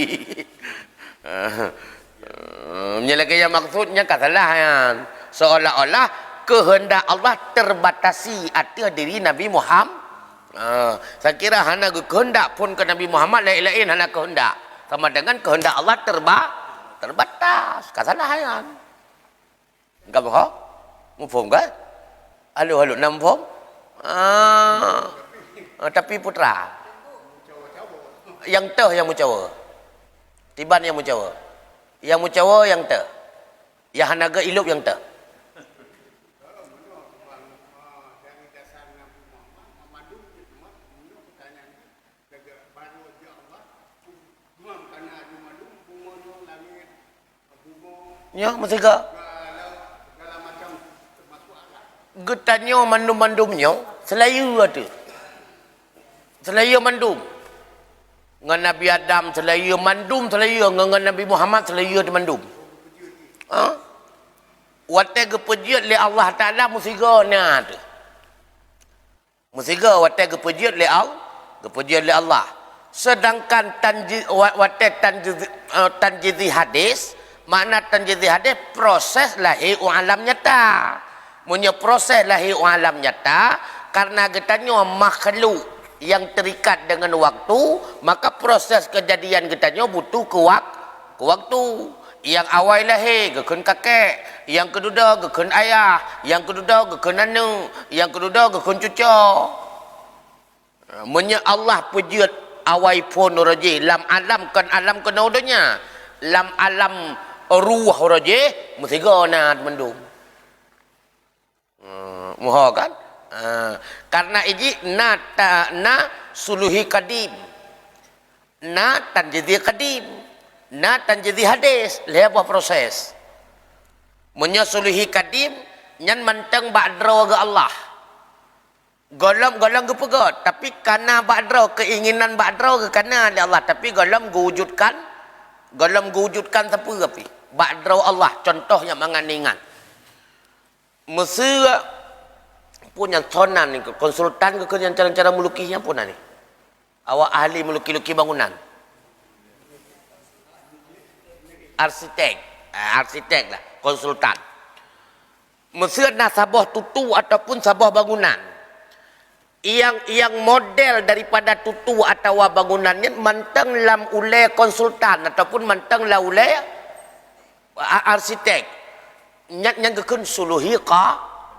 menyelagaya maksudnya kesalahan seolah-olah kehendak Allah terbatasi atas diri Nabi Muhammad saya kira hanya kehendak pun ke Nabi Muhammad lain-lain hanya kehendak sama dengan kehendak Allah terbatas kesalahan enggak boh mufum kan halo nam fum tapi putra yang teh yang mencawa Tiban yang mucawa. Yang mucawa yang te. Yang hanaga ilup yang te. Ya, mesti ke? Getanyo mandum-mandumnya selayu ada. Selayu mandum. Dengan Nabi Adam selayu mandum selayu, dengan Nabi Muhammad selayu ada mandum. Ha? Watai kepujian le Allah Taala musiga na tu. Musiga watai kepujian le Allah, kepujian le Allah. Sedangkan tanjizi hadis, makna tanjizi hadis proses lahir alam nyata. Punya proses lahir alam nyata karena getanya makhluk yang terikat dengan waktu, maka proses kejadian getanya butuh ke waktu. Yang awal lahir gekun kakek, yang kedua gekun ayah, yang kedua gekun anu, yang kedua gekun cucu. Munya Allah pujiat awal pun raja lam alam kan alam kena udahnya, lam alam ruh raja mesti gana mendung. Muha kan? Karena ini na suluhi kadim, na tanjidi kadim, na tanjidi hadis, lepas proses. Munya suluhi kadim, nyan manteng ba'dra ke Allah. Golam ke pegat, tapi karena ba'dra, keinginan ba'dra ke karena Allah, tapi golam wujudkan siapa tapi ba'dra Allah, contohnya menganingan. Mesir punya sonan ni, konsultan ke yang cara-cara melukisnya pun ni. Awak ahli melukis-lukis bangunan. Arsitek lah, konsultan. Mesir nak sabah tutu ataupun sabah bangunan. Yang model daripada tutu atau bangunannya manteng lam ulai konsultan ataupun manteng lam ulai arsitek. Yang gekun suluhi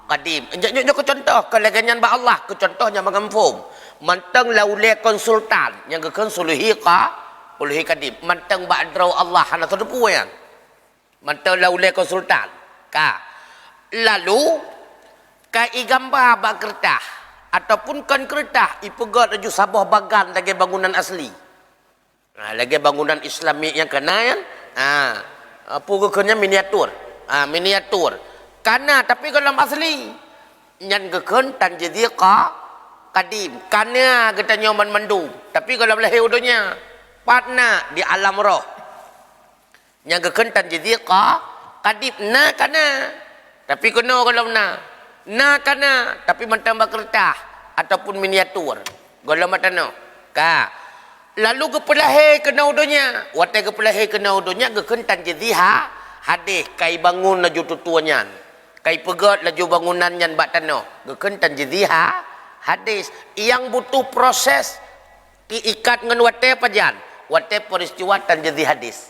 qadim. Yang ke contoh keleganyan ba Allah, ke contohnya mengampung. Manteng laulai konsultan yang gekun suluhi qadim. Manteng ba'drau Allah hana terdepu yang. Manteng laulai konsultan. Lalu kai gambar ba kertas ataupun kan kertas ipegat aju sabah bagan lagi bangunan asli. Lagi bangunan Islami yang kena kan. Apa gekunnya miniatur. Miniatur. Karena tapi kalau asli nyan gekun tanjidi kadim. Karena kita nyoman mandu. Tapi kalau lahir udonya partner di alam roh. Nyan gekun tanjidi kadim na karena. Tapi kena kalau na karena tapi mentambah kertas ataupun miniatur. Kalau matano. Lalu kepelahir kena udonya. Watai kepelahir kena udonya gekun tanjidi hadis kai bangun laju tutuannya, kai pegat laju bangunannya bak tanah, gekun tanjidi hadis yang butuh proses diikat dengan wate pajan, wate peristiwa tanjidi hadis.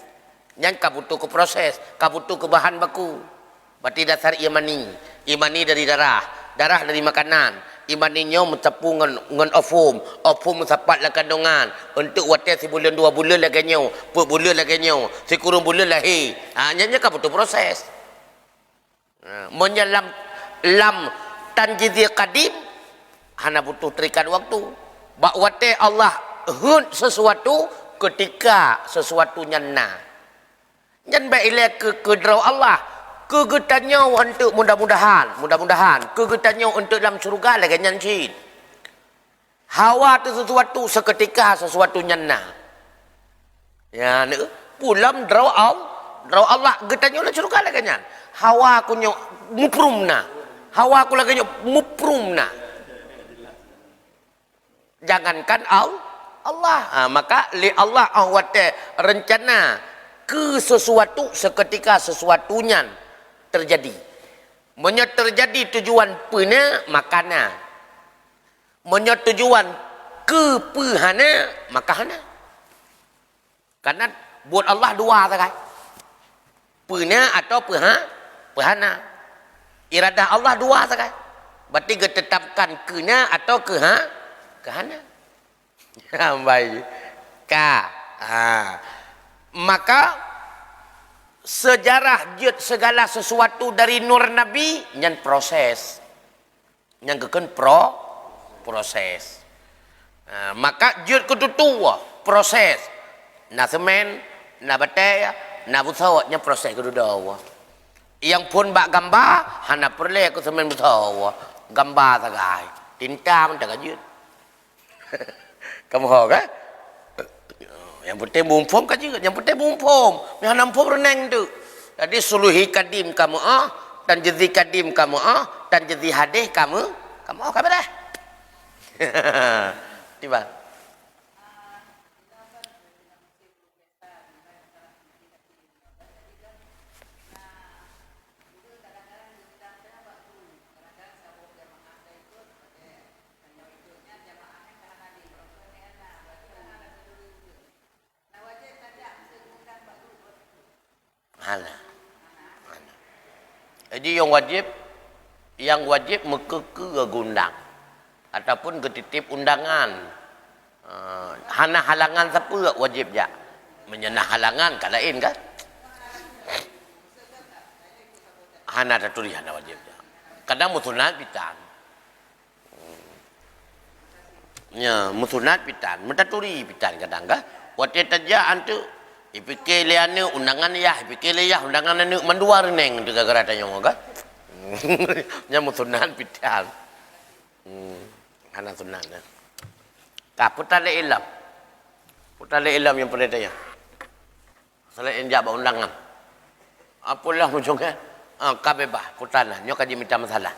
Yang ka butuh ke proses, ka butuh ke bahan baku. Berarti dasar imani dari darah dari makanan. Imaninya mencapu dengan ofum mencapat lah kandungan. Untuk wadah si bulan 2 bulan lagi nyo, per bulan lagi nyo, si kurung bulan lahir. Hanya kan butuh proses. Menyelam tanjidi qadim, hana butuh terikat waktu. Bak wadah Allah hud sesuatu ketika sesuatunya na. Jangan baiklah kedrau Allah. Kegetannya untuk mudah-mudahan kegetannya untuk dalam surga lagi nyancin. Hawa tu sesuatu seketika sesuatu nyana. Ya ni pulam draw Allah getannya dalam surga lagi nyan. Hawa aku nyo muprumna. Hawa aku lagi nyo muprumna. Jangankan Allah. Maka li Allah awate rencana ke sesuatu seketika sesuatunya terjadi. Menyo terjadi tujuan pena makana. Menyo tujuan kepehana makana. Karena buat Allah dua sakai. Pena atau pehana. Iradah Allah dua sakai. Berarti ditetapkan kena atau kehana. Baik. Maka sejarah jut segala sesuatu dari nur Nabi yang proses. Yang keken proses. Maka jut ketutua proses. Na semen, na bataya, na busawat yang proses ketutua. Yang pun bak gambar, hana perle ke semen busawat. Gambar sagai. Tinta pun tak jut. Kamu tahu kan? Yang penting bumpom kan juga. Yang penting bumpom. Yang nampom renang tu. Jadi suluhi kadim kamu dan jadi kadim kamu dan jadi hadih kamu kamu dah. Tiba. Hala. Jadi yang wajib mekeke gundang ataupun ketitip undangan. Hana halangan siapa wajib ja. Menyenah halangan kan lain kan? Hana taturi hana wajib ja. Kadang mutunat pitan. Ya, mutunat pitan, mentaturi pitan kadang kan? Wate tajaan tu ipikir liane undangan ya, ipikir ya undangan ni mandua reneng tu gara-gara tanya kan? Nya mutunan pitan. Anak sunan. Ka putale ilam. Putale ilam yang pernah tanya. Selain jawab undangan. Apalah ujungnya? Ka bebas putana, nyo kaji minta masalah.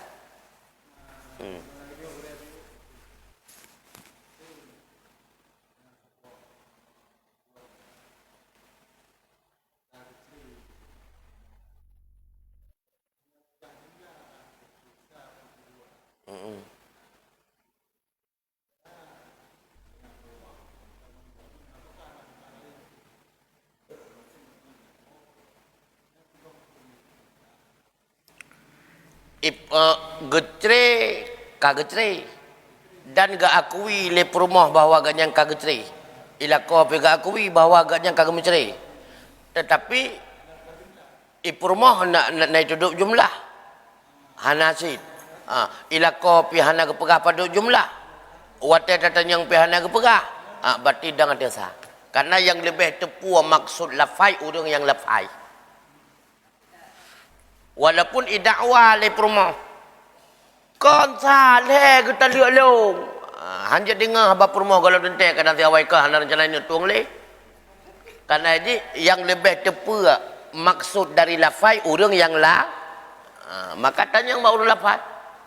Getre kagetre dan ga akui le perumah bahawa ganyang kagetre ila ko ga akui bahawa ganyang kagetre tetapi perumah nak duduk jumlah hanasid ila ko hana kepegah pada jumlah wate tatan yang hana kepegah berarti dah ada sah karena yang lebih tepu maksud lafai urang yang lafai walaupun idakwa le perumah kon saleh kita lihat long hanya dengar apa perumah kalau dentek kadang tiawai ke hana rencana ini tuang le karena ini yang lebih tepu maksud dari lafai urang yang maka tanya yang baru lafai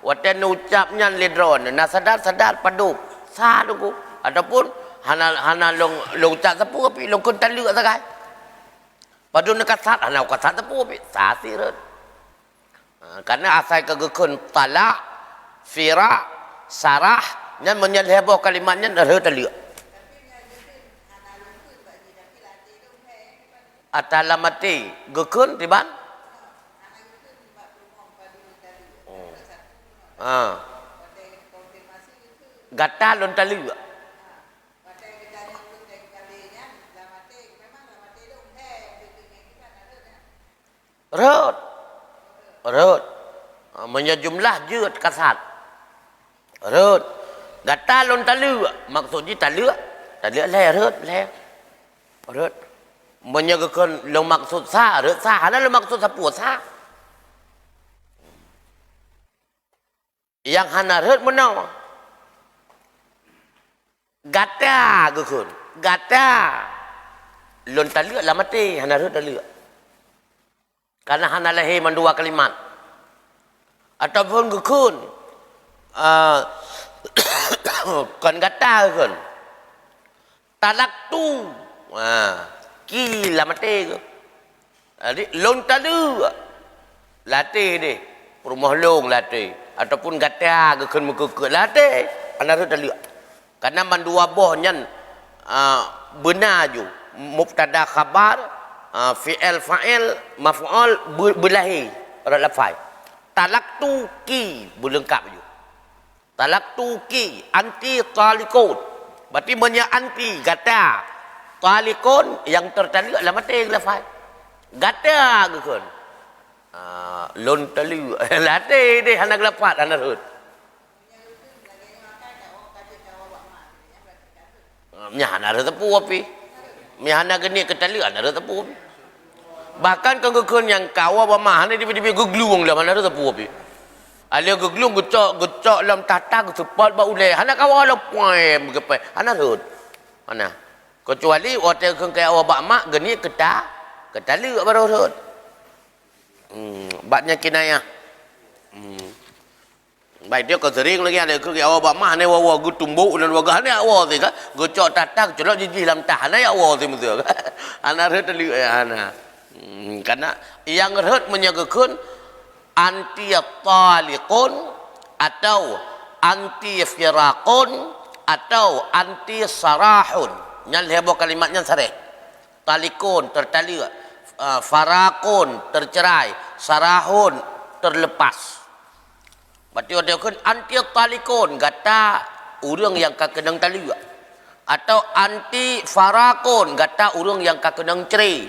watan ucapnya ledron na sadar padu sah tu ataupun hana long ucap sepu tapi long kon taluk sakai padu nak sat hana ka sat sepu tapi sah sirat karena asal kegekun talak, firaq, sarah, dan menyelheboh kalimatnya dari taliak. Atalamati gekun tiban. Gata lon taliak. Rut menyejumlah jut kasat rut gata lon talu maksudnya talu le rut menyagakan lo maksud sah rut sah ada lo maksud sapu sah yang hana rut menang gata gekun gata lon talu lah mati hana rut talu karena hana lahir mendua kalimat ataupun gekun kan kata kan talak tu ki la mate jadi long tadu latih ni rumah long latih ataupun kata gekun muka latih hana rut talu karena mendua boh nyan benar ju mubtada khabar fi'il fa'il maf'ul berlahi pada lafaz talaktu ki berlengkap je talaktu ki anti talikut berarti banyak anti kata talikun yang tertaliq lah mati lafaz gata ke kun lon taliq late deh anak lafaz anak hut nyana ada tepu api mihana geni ketaliq ada tepu api bahkan kengkun yang kawa bamah ni tiba-tiba gegluung lah mana ada tepu api alia gegluung gecok dalam tata cepat ba ulai hana kawa la poem begepai hana hut mana kecuali hotel kengkai awak bak mak geni ketaliq baru hut baknya kinayah baik dia kau sering lagi ada ke awak bama ni wawa gu tumbuk dan waga ni awak tu kan gocok tatak colok jiji dalam tahan ni awak tu betul ana rut li ana karena yang rut menyagakan anti taliqun atau anti firaqun atau anti sarahun nyal hebo kalimatnya sareh talikun tertaliq faraqun tercerai sarahun terlepas. Berarti ada kan anti talikun kata orang yang kakenang tali atau anti farakun kata orang yang kakenang cerai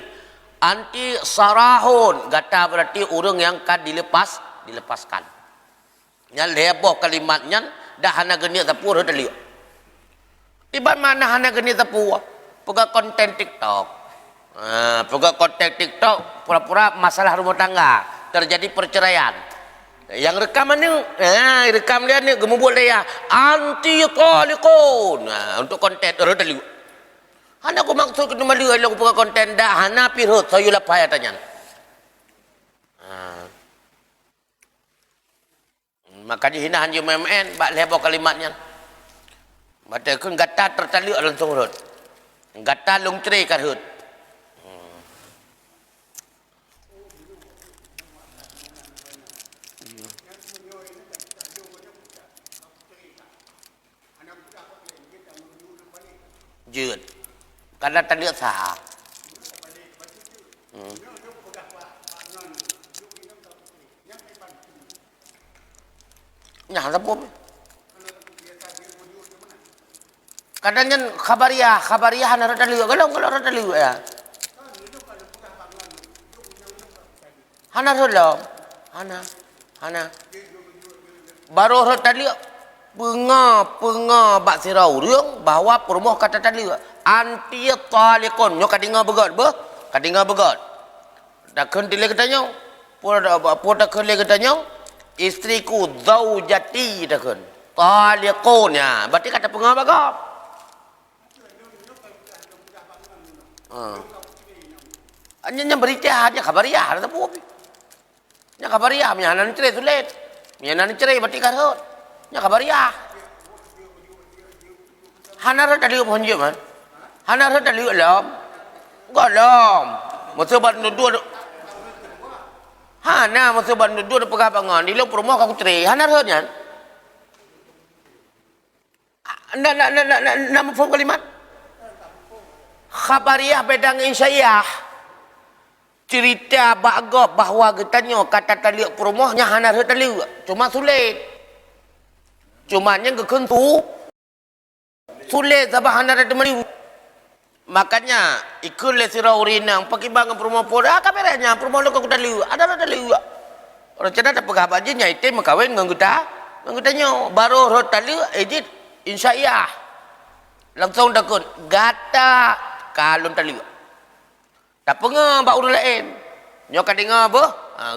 anti sarahun kata berarti orang yang kan dilepaskan yang leboh kalimatnya dah hana geni tapu dah tali tiba mana hana geni tapu pega konten TikTok pega konten TikTok pura-pura masalah rumah tangga terjadi perceraian yang rekaman ni rekam dia ni gemubul dia anti talikun untuk konten tadi hana aku maksud kena malu aku buka konten dah hana pirut saya lapai tanya maka dihina hanju MMN bak lebo kalimatnya mata kun gata tertaliuk langsung rut gata lung ceri kan hut jut karena tadi sah nyah apa kadangnya khabariah hana rada liu kalau rada liu ya hana rada hana baru rada liu penga bak sirau riung bahawa permoh kata tadi anti talikun nyo kadinga begot dak kendile katanya pura kele katanya istriku zaujati dakun talikun ya berarti kata penga bagap nya berita aja khabariah ada apa nya khabariah mihanan cerai sulit mihanan cerai berarti karut nya khabariah hana rada liu ponje man hana rada liu lam golom musubat nudu hana musubat nudu pegabangan di lu promo ka putri hana rada nama form kalimat khabariah bedang insya'iyah cerita bagop bahawa getanyo kata taliuk promohnya hana rada liu cuma sulit cumanya kekentu sulit sabah hana ada meliu makanya ikut le sirau rinang pakai bangun promo poda kameranya promo lo kuda liu ada liu orang cina ada pegah baje nyai makawin nganggutanyo baru rota liu ejit insya'iyah langsung dakun gata kalun taliu tak penga ba urang lain nyo kadinga apa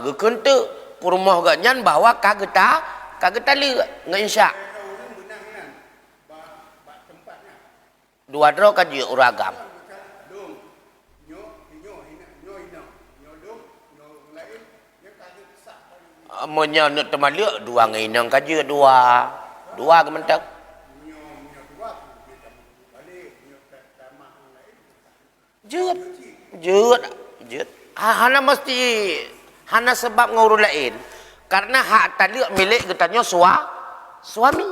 gekentu promo ganyan bahwa kageta liu ngainsya dua dro kaji uragam monya nak temaliuk dua ngainang kaji dua kementak jut hana mesti hana sebab ngurus lain karena hak taliuk milik getanya suami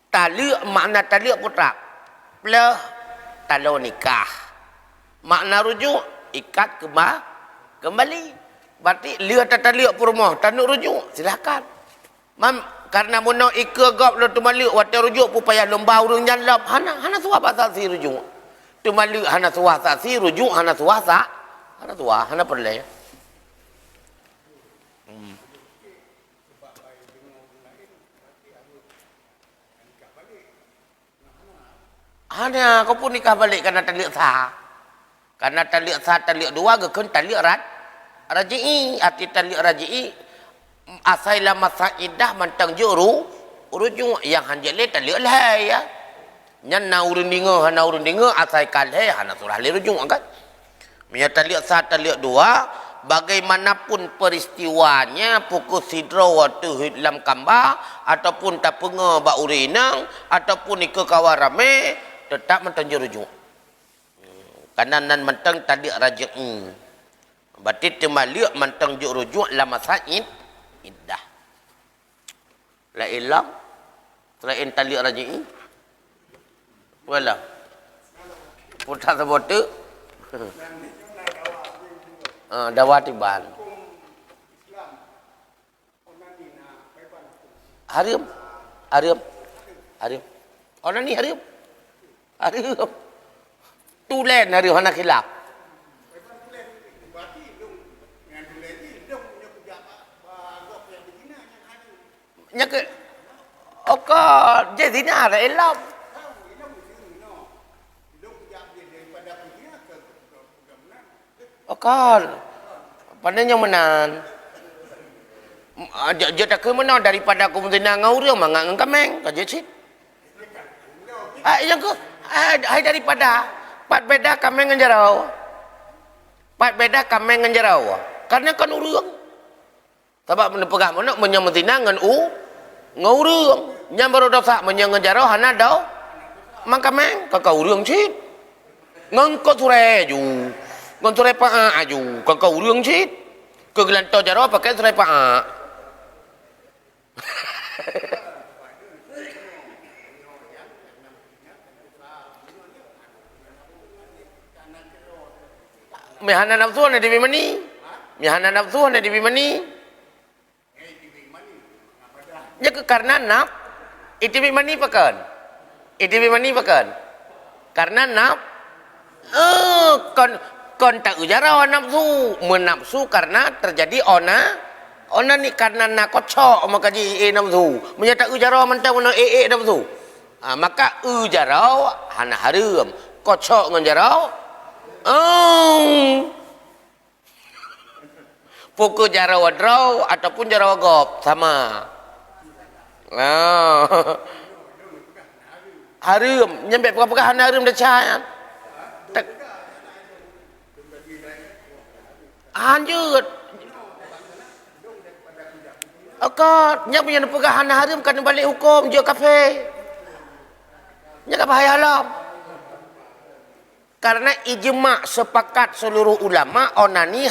taliuk makna taliuk putra plus talo nikah makna rujuk ikat kembali berarti lihat taliuk purmoh tanuk rujuk silakan karena muno ikut gop lo tu malik wate rujuk pupaya lomba urung nyanlap hana suap asal si rujuk tu malu hana suasa si rujuk hana suasa hana tua hana perle hanya kau pun nikah balik karena taliq sah karena taliq sah taliq dua ke kan taliq raji'i arti taliq raji'i asailah masa iddah mantang juru rujuk yang hanjale taliq lah ya nyan na urun dinga hana urun dinga asai kalhe hana surah li rujuk kan punya taliq sah taliq dua bagaimanapun peristiwanya pukul sidro waktu hilam kamba ataupun tapunga ba urinang ataupun ika kawarame tetap mentang rujuk karena nan mentang taliq raji'i berarti temaliq mentang rujuk lama sa'id iddah la ilam selain taliq raji'i wala putar sebotu dawatiban harim orang ni harim tulen harim hana khilaf nya ke oka jadi ada elam okal pandai yang menan dia tak ke mana daripada aku mendina ngau dia mangang kameng ka jecit yang ke daripada pat beda kameng nganjarau pat beda kameng nganjarau karena kan urang sebab mana pegah mana menyang mendina ngan ngau urang nyam baru dosa menyang nganjarau hana dau mang kameng ka kau urang cit ngang ko sure ju con sore pa aju con kau urang cit ke gelanto jaro pakai sore pa mihana nafsu na di bimani mihana nafsu na di bimani ya ke karena naf itu bimani pakan karena naf kon tak ujara nafsu menafsu karena terjadi ona ni karena nak kocok maka ji nafsu menyata ujara mentang mana nafsu maka ujara hana haram kocok ngan jarau pukul jarau wadrau ataupun jarau gop sama haram nyampe pegah hana haram dah cahaya anjut akad nya punya pegahan haram kan balik hukum je kafe nya ka bahaya alam karena ijma sepakat seluruh ulama onani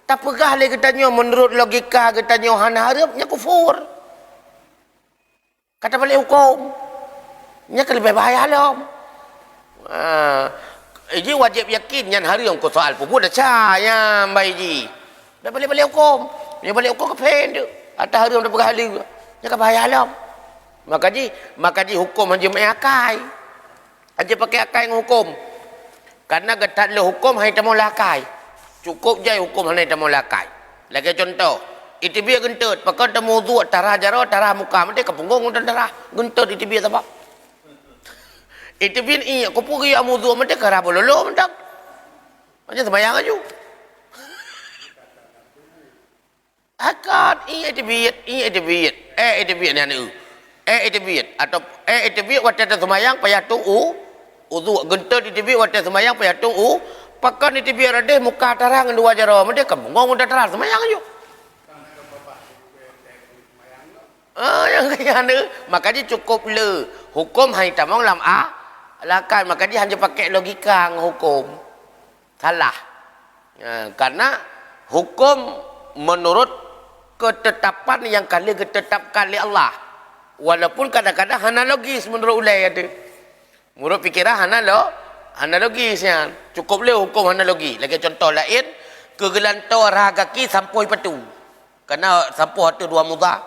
tak pegah le katanya menurut logika katanya hana haram nya kufur kata balik hukum nya ka lebih bahaya alam Iji wajib yakin yang hari yang kau soal pun dah cahaya bayi ji. Dah balik hukum. Dia balik hukum ke pen tu. Atas hari yang dah berhali. Dia bahaya alam. Maka ji hukum hanya main akai. Aja pakai akai yang hukum. Karena getat le hukum hai tamu lakai. Cukup je hukum hai tamu lakai. Lagi contoh, itu biar gentut. Pakai tamu wudu tarah jaro tarah muka mesti ke punggung dan darah. Gentut itu biar sebab. Itu bin iya ko pugi amudu mate kara bololo mendak aja sembayang aju akad iya itu biat itu biat ni itu biat atau itu biat waktu sembayang payah tu udu gentot itu biat waktu sembayang payah tu pakan itu biat ada muka tarang dua jaro mate kembung muda tarang sembayang aju yang kaya ni makanya cukup le hukum hai tamang lam lakan maka dia hanya pakai logika hukum salah karena hukum menurut ketetapan yang kali ditetapkan oleh Allah walaupun kadang-kadang hana logis menurut ulai ada menurut fikiran hana logis cukup le hukum hana logis lagi contoh lain kegelanto rahagaki sampoi patu karena sampo hatu dua mudah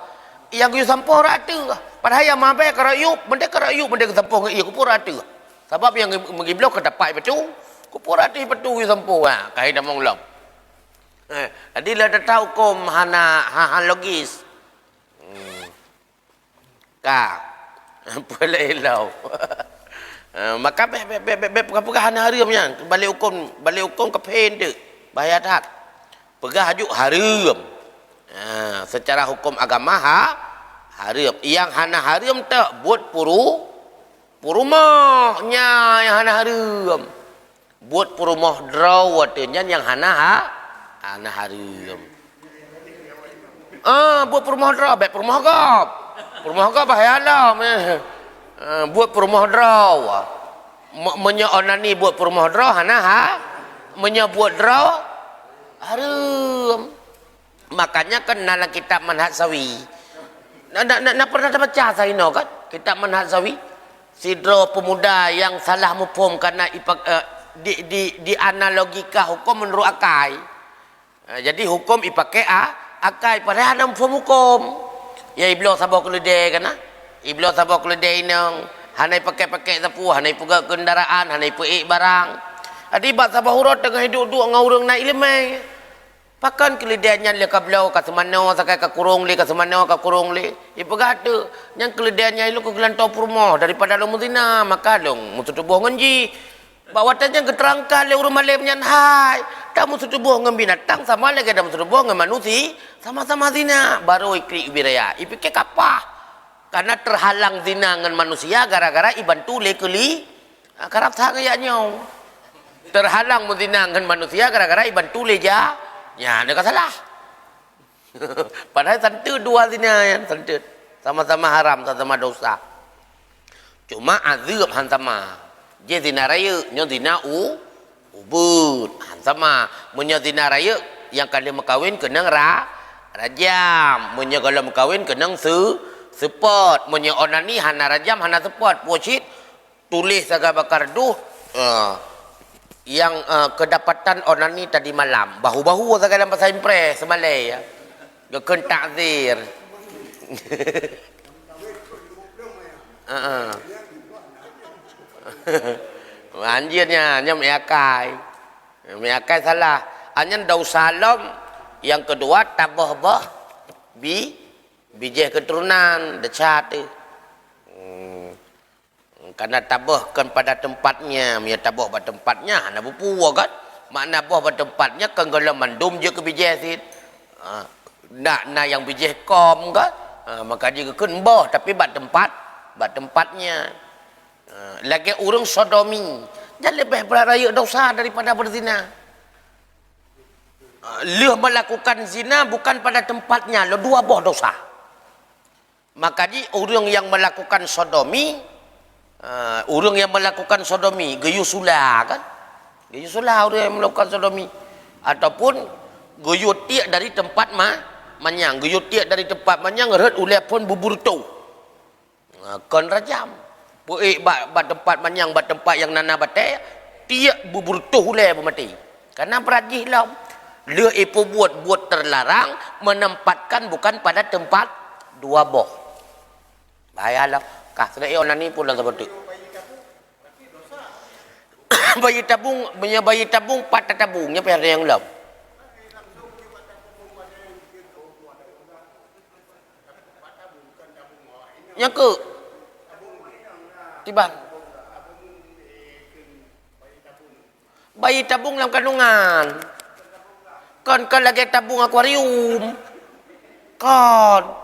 yang you sampo rata padahal yang mampai kerayup benda sampo ngai ku pura tu Sebab yang mengiblau ke dapat betul. Kupur hati betul sampu kai dah monglom. Jadi lah dah hukum hana logis. Ka. Boleh lau. Maka pegah hana harimnya balik hukum ke pen tu. Bahaya tak. Pegah hajuk harim. Secara hukum agama harim. Yang hana harim tak buat purumahnya yang hana harim. Buat purumah draw watenya yang hana harim. Buat purumah draw, baik purumah gap. Purumah gap bahaya lah. Buat purumah draw. Menya onani buat purumah draw menya buat draw harim. Makanya kan dalam kitab Manhaj Sawi. Nak pernah baca saya kan? Kitab Manhaj Sawi. Sidro pemuda yang salah mufhum karena dianalogika hukum menurut akai. Jadi hukum dipakai akai padahal ada mufhum hukum. Ya iblis sabar keledai kan? Iblis sabar keledai nang hanai pakai sapu, hanai pegang kendaraan, hanai peik barang. Adi bat sabar hurut tengah hidup-duduk ngau urang naik lemai. Pakan keledainya le kablau ka semana sakai ka kurung le ka semana ka kurung le. Ipagata yang keledainya ilu ke gelantau rumah daripada lu muzina maka long mutu tubuh ngenji. Bawatannya keterangkan le urang malam nyan hai. Tak mutu tubuh ngan binatang sama lagi dah mutu tubuh ngan manusia sama-sama zina baru ikri biraya. Ipike kapah. Karena terhalang zina ngan manusia gara-gara ibantu le keli karap sa kaya nyau. Terhalang muzina ngan manusia gara-gara ibantu le ja. Ya, dia kata salah. Padahal tentu dua zina yang tentu sama-sama haram, sama-sama dosa. Cuma azab sama. Je zina raya, nyo zina ubud. Sama. Munyo zina raya yang kali makawin kena rajam. Munyo kalau makawin kena sepot. Munyo onani hana rajam, hana sepot. Posit tulis saga bakar duh. Yang kedapatan onani tadi malam bahu-bahu saya dalam bahasa impres semalai ya gekun takzir anjirnya nyam iakai salah anyan dau salam yang kedua tabah bah bijih keturunan decat tu karena tabahkan pada tempatnya dia tabah pada tempatnya hana berpuwa kan makna buah pada tempatnya kan kalau mandum je ke bijih sit nak yang bijih kom kan maka dia kan bah tapi bad tempatnya lagi urang sodomi dan lebih beraya dosa daripada berzina leh melakukan zina bukan pada tempatnya lo dua bah dosa maka di urang yang melakukan sodomi orang yang melakukan sodomi gayusula kan gayusula orang yang melakukan sodomi ataupun gayutiak dari tempat manyang gayutiak dari tempat manyang red ulai pun bubur tu kon rajam puik bat tempat manyang bat tempat yang nana batai tiak bubur tu ulai mati karena perajih lah le ipo buat terlarang menempatkan bukan pada tempat dua boh bayalah kah sudah onani pun dalam seperti bayi tabung punya bayi tabung patah tabungnya pada yang lam yang ke tiba bayi tabung dalam kandungan kan lagi tabung akuarium kan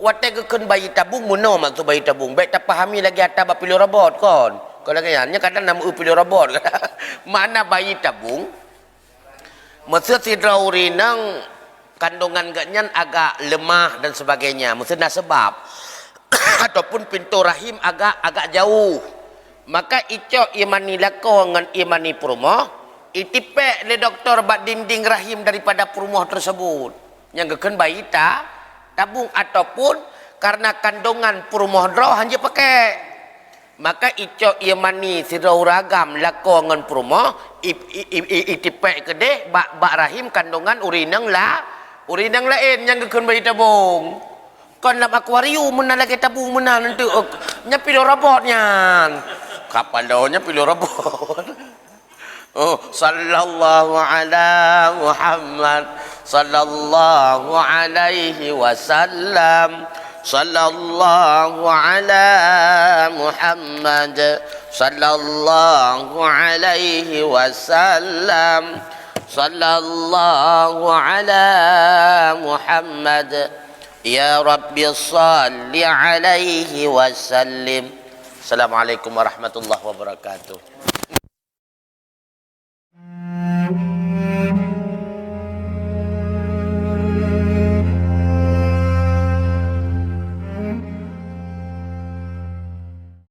watai keken bayi tabung muno maksud bayi tabung baik tak pahami lagi atas pilih robot kon kalau kayaknya kadang nama pilih robot mana bayi tabung maksud si draurinang kandungan ganyan agak lemah dan sebagainya maksud sebab ataupun pintu rahim agak jauh maka ico imani lako dengan imani perumoh itipek le doktor bat dinding rahim daripada perumoh tersebut yang keken bayi tabung ataupun karena kandungan purmohdro hanya pakai maka ico imani sirau ragam lakongan purmoh itipek kedeh bak rahim kandungan urinang lain yang kekun bayi tabung kon dalam akuarium mana lagi tabung mana nanti nyapil robotnya Kapal daunnya pilih rebon. Oh, sallallahu ala Muhammad, sallallahu alaihi wasallam, sallallahu ala Muhammad, sallallahu alaihi wasallam, sallallahu ala Muhammad. Ya Rabbi salli alaihi wasallim. Assalamualaikum warahmatullahi wabarakatuh.